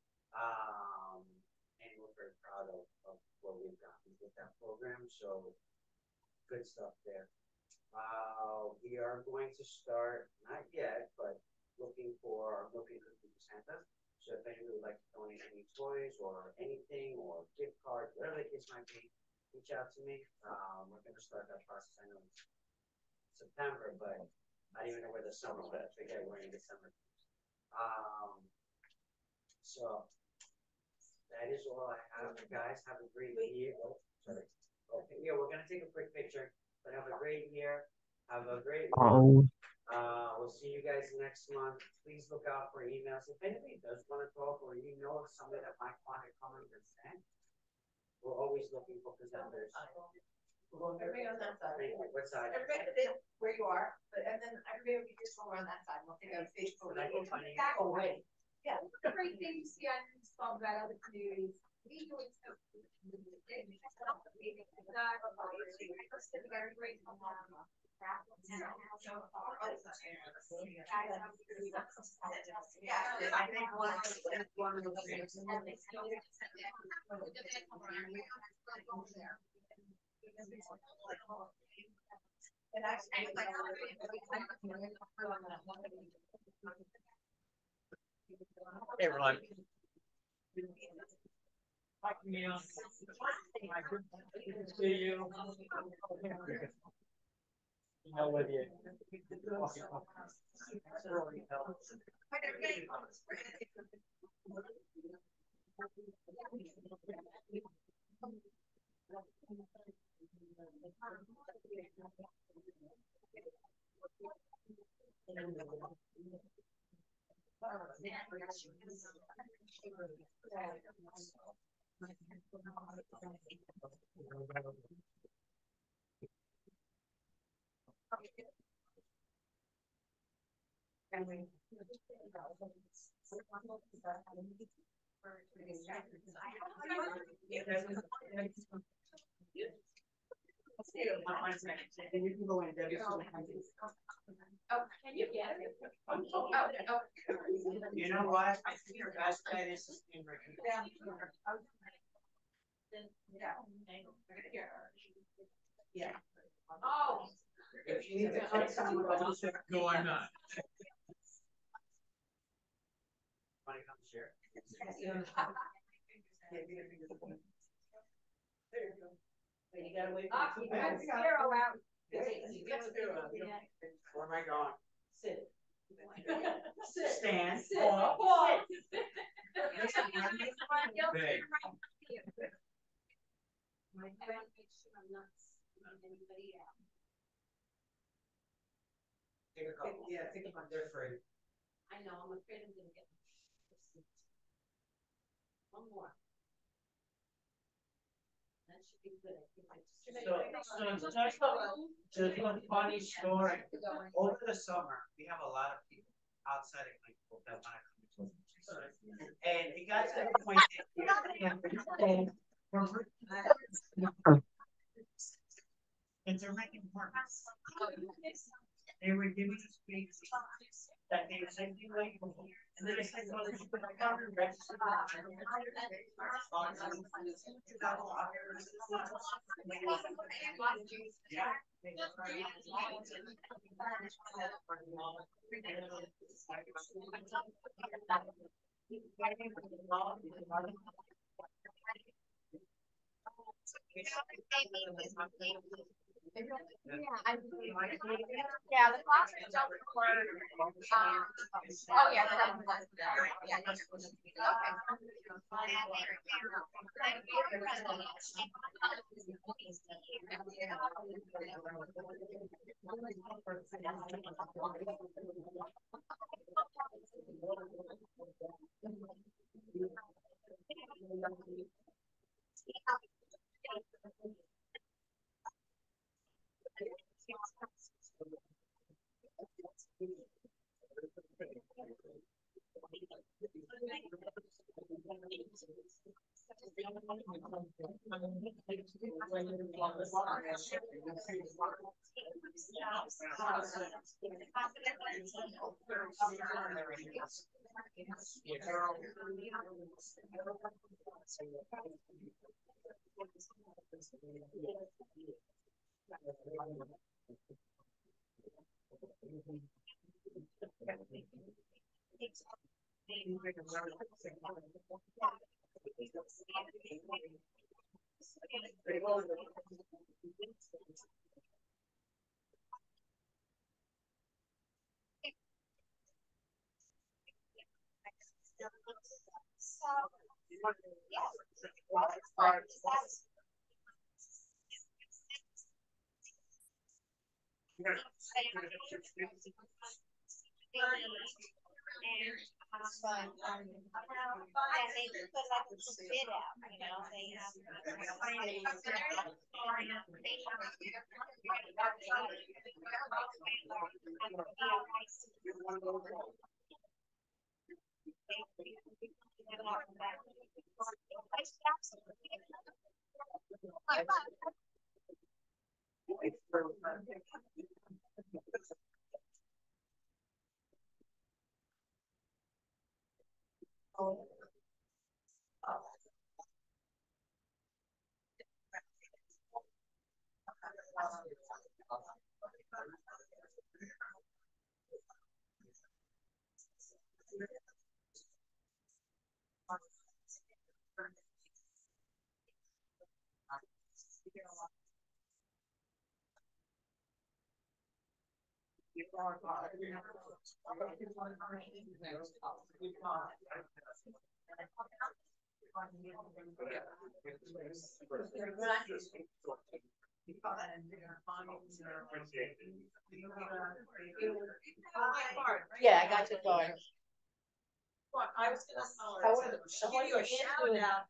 And we're very proud of what we've gotten with that program. So good stuff there. We are going to start, not yet, but looking for Milking Cookie Santa. So if anyone would like to donate any toys or anything or gift cards, whatever the case might be, reach out to me. We're going to start that process. I know it's September, but I don't even know where the summer's at. I forget we're in December. So that is all I have. Guys, have a great year. Oh, sorry. Okay, yeah, we're gonna take a quick picture, but have a great year. Have a great month. We'll see you guys next month. Please look out for emails. If anybody does want to talk, or you know of somebody that might want to come and present, we're always looking for presenters. Everybody on that side. What side? Everybody where you are, but and then everybody will be just over on that side. We'll take a Facebook. Oh, right. Yeah, the great thing you see on talk about other communities. We do it so. I think one of the things. And actually, like, Hey, everyone. Hi, Camille. Good to see you. You know, with you. And you can go in, Debbie. Oh, can you get it? Oh. You know what? I think your best bet is to stay right here. Yeah. Oh. If you need to cut someone else. No, I'm not. Want to come share? You gotta wait. You got zero out. Where am I going? Sit. Stand. Sit. Walk. Big. I want to make sure I'm not seeing anybody out. Take a couple. Yeah, take a bunch. They're free. I know, I'm afraid I'm gonna get. One more. That should be good. Just a funny story. Over the summer, we have a lot of people outside of Claypool that want to come to us. And it got to the point that and they're making work. They were giving us space that they said you like, and then they said, well, they should put a counter register. Yeah, the classes don't record, oh, yeah, that's, yeah. Yeah, I got your card. I was gonna give you a shout out.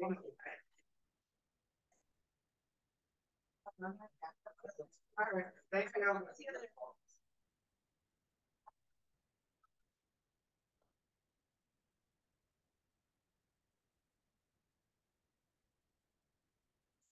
All right, thanks,